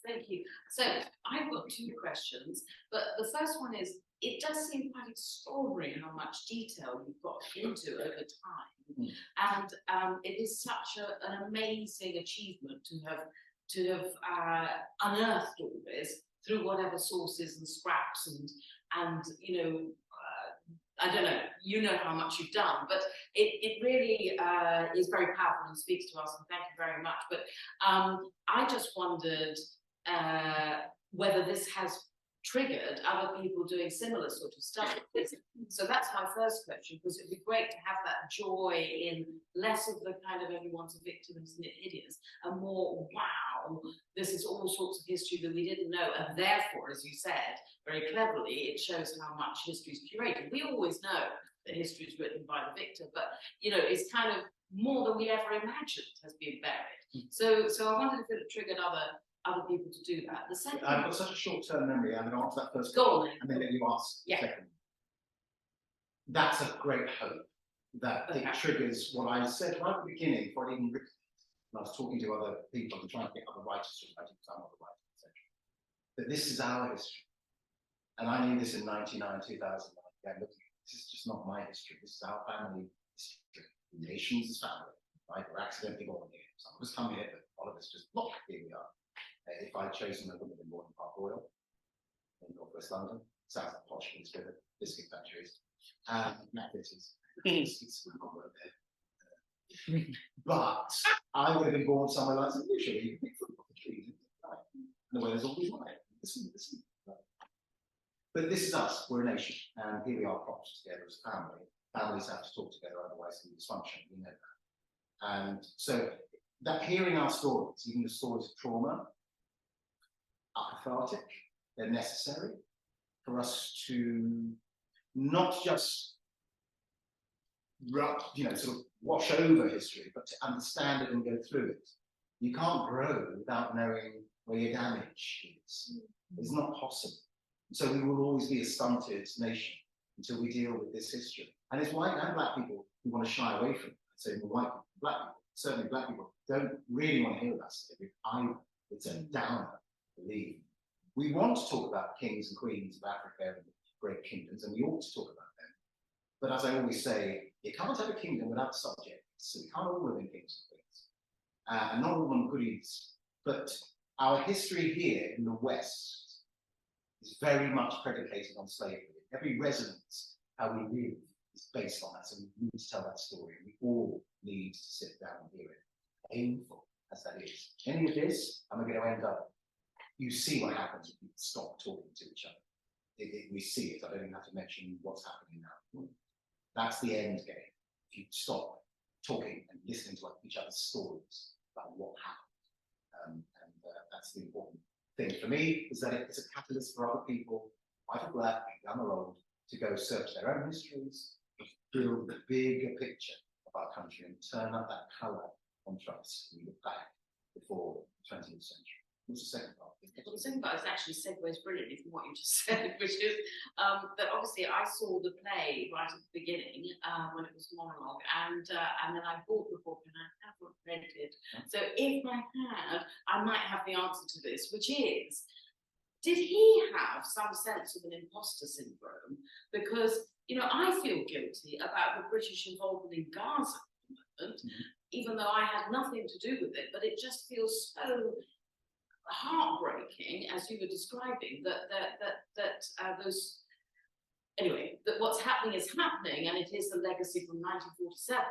Thank you. So I've got two questions, but the first one is, it does seem quite extraordinary how much detail you've got into over time, and it is such an amazing achievement to have unearthed all this through whatever sources and scraps and you know. I don't know, you know how much you've done, but it really is very powerful and speaks to us, and thank you very much. But I just wondered whether this has triggered other people doing similar sort of stuff. So that's my first question, because it'd be great to have that joy in less of the kind of everyone's a victim, isn't it hideous, and more, wow, this is all sorts of history that we didn't know, and therefore, as you said, very cleverly, it shows how much history is curated. We always know that history is written by the victor, but you know, it's kind of more than we ever imagined has been buried. So I wondered if it had triggered other people to do that. The second, I've got such a short-term memory. I'm going to answer that first. Go on, and then let you ask Yeah. second. That's a great hope that it triggers what I said right at the beginning, before I even written it. When I was talking to other people and trying to get other writers to write it, because I'm not a writer, etc. That this is our history. And I knew this in 99, 2009. Again, looking, this is just not my history. This is our family history. The nation's family, right? We're accidentally born here. Some of us come here, but all of us just look, here we are. If I'd chosen, I wouldn't have been born in Park Royal, in northwest London. Sounds like posh things with biscuit factories. It's not worth it. But I would have been born somewhere like usually you can pick football trees, right? And the weather's always right. Listen. But this is us, we're a nation, and here we are propped together as a family. Families have to talk together, otherwise they're dysfunction, we know that. And so that hearing our stories, even the stories of trauma, are cathartic, they're necessary for us to not just sort of wash over history, but to understand it and go through it. You can't grow without knowing where your damage is. It's not possible. So we will always be a stunted nation until we deal with this history. And it's white and black people who want to shy away from it. So the white people, black people, certainly black people, don't really want to hear about slavery either. It's a downer, I believe. We want to talk about kings and queens of Africa and great kingdoms, and we ought to talk about them. But as I always say, you can't have a kingdom without subjects. So we can't all live in kings and queens. And not all of them goodies. But our history here in the West is very much predicated on slavery. Every resonance, how we live, is based on that. So we need to tell that story. We all need to sit down and hear it. Painful as that is. Any of this, and we're going to end up, you see what happens when people stop talking to each other. We see it. I don't even have to mention what's happening now. That's the end game. If you stop talking and listening to each other's stories about what happened. That's the important thing for me, is that it's a catalyst for other people, white or black, young or old, to go search their own histories, build the bigger picture of our country and turn up that colour contrast when we look back before the 20th century. What's the second part? Well, the second part is actually segues brilliantly from what you just said, which is that obviously I saw the play right at the beginning when it was monologue, and then I bought the book and I haven't read it. So if I had, I might have the answer to this, which is, did he have some sense of an imposter syndrome? Because, you know, I feel guilty about the British involvement in Gaza at the moment, even though I had nothing to do with it, but it just feels so heartbreaking, as you were describing, that those anyway, that what's happening is happening, and it is the legacy from 1947.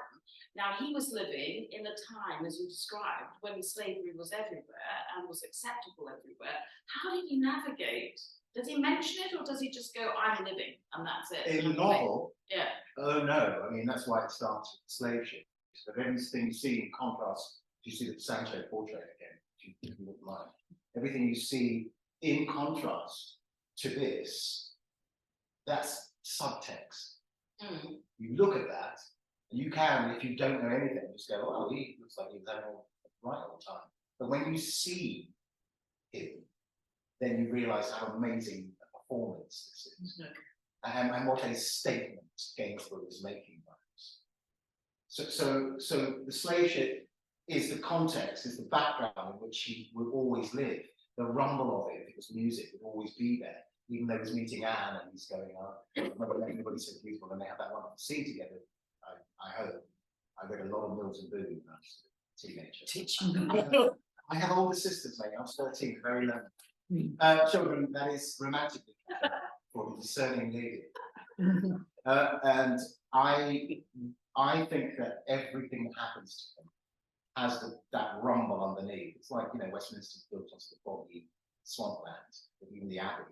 Now, he was living in a time, as you described, when slavery was everywhere and was acceptable everywhere. How did he navigate? Does he mention it, or does he just go, I'm living, and that's it? In the novel, Yeah. oh no, I mean, that's why it starts with the slave ship. But everything you see in contrast, you see the Sancho portrait again, if you wouldn't mind. Everything you see in contrast to this, that's subtext. Mm. You look at that, and you can, if you don't know anything, just go, oh, he looks like he was having all right all the time. But when you see him, then you realise how amazing a performance this is. Okay. And what a statement Gainsborough is making by this. So the slave ship is the context, is the background in which he will always live. The rumble of it, because music would always be there, even though he's meeting Anne and he's going, everybody says beautiful, and they have that wonderful scene together. I hope. I read a lot of Mills and Boon when I was a teenager. Teaching. I have older sisters, mate. I was 13, very lonely. Children, that is romantically for a discerning lady. And I think that everything that happens to him has that rumble underneath. It's like, Westminster's built onto the boggy swampland, but even the Abbey,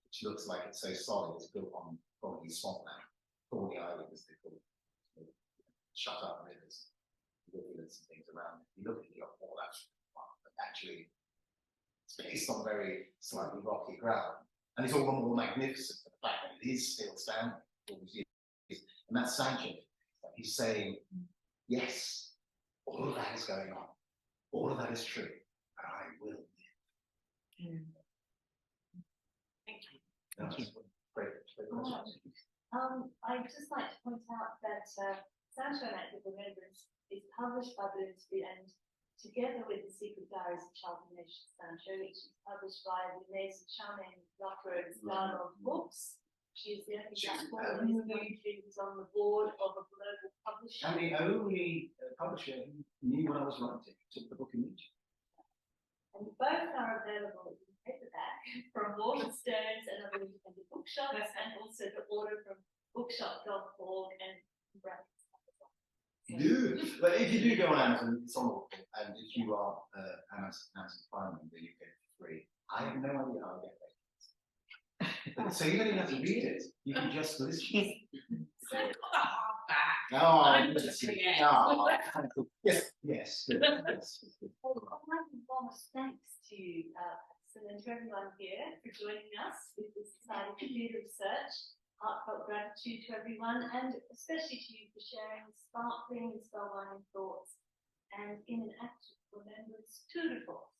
which looks like it's so solid, is built on boggy swampland, thorny island, as they call it. Shut up rivers, rivulets and things around it. You look at it, oh, that's fun, but actually it's based on very slightly rocky ground. And it's all the more magnificent for the fact that it is still standing all these years. And that's Sancho. He's saying, yes, all of that is going on. All of that is true. And I will live. Thank you. That's great. I'd just like to point out that Sancho and Act of Remembrance is published by Bloomsbury, and together with The Secret Diaries of Child Ignatius Sancho, which is published by the amazing charming Lutter's Dialogue Books. She is the only black woman in this country who's on the board of a global publisher. And the only publisher who knew what I was writing, took the book immediately. And both are available in paperback from Waterstones and other independent bookshops, and also to order from bookshop.org and Brackets. Do, but if you do go on Amazon, it's on Audible, and if you are Amazon Prime member, you get it for free. I have no idea how I get that. So you don't even have to read it; you can just listen. So got the half back. Oh, I'm just doing it. yes, yes. Warmest thanks to Paterson and to everyone here for joining us with this Society for Theatre Research. Heartfelt gratitude to everyone, and especially to you for sharing sparkling and spellbinding thoughts, and in an act of remembrance to the force.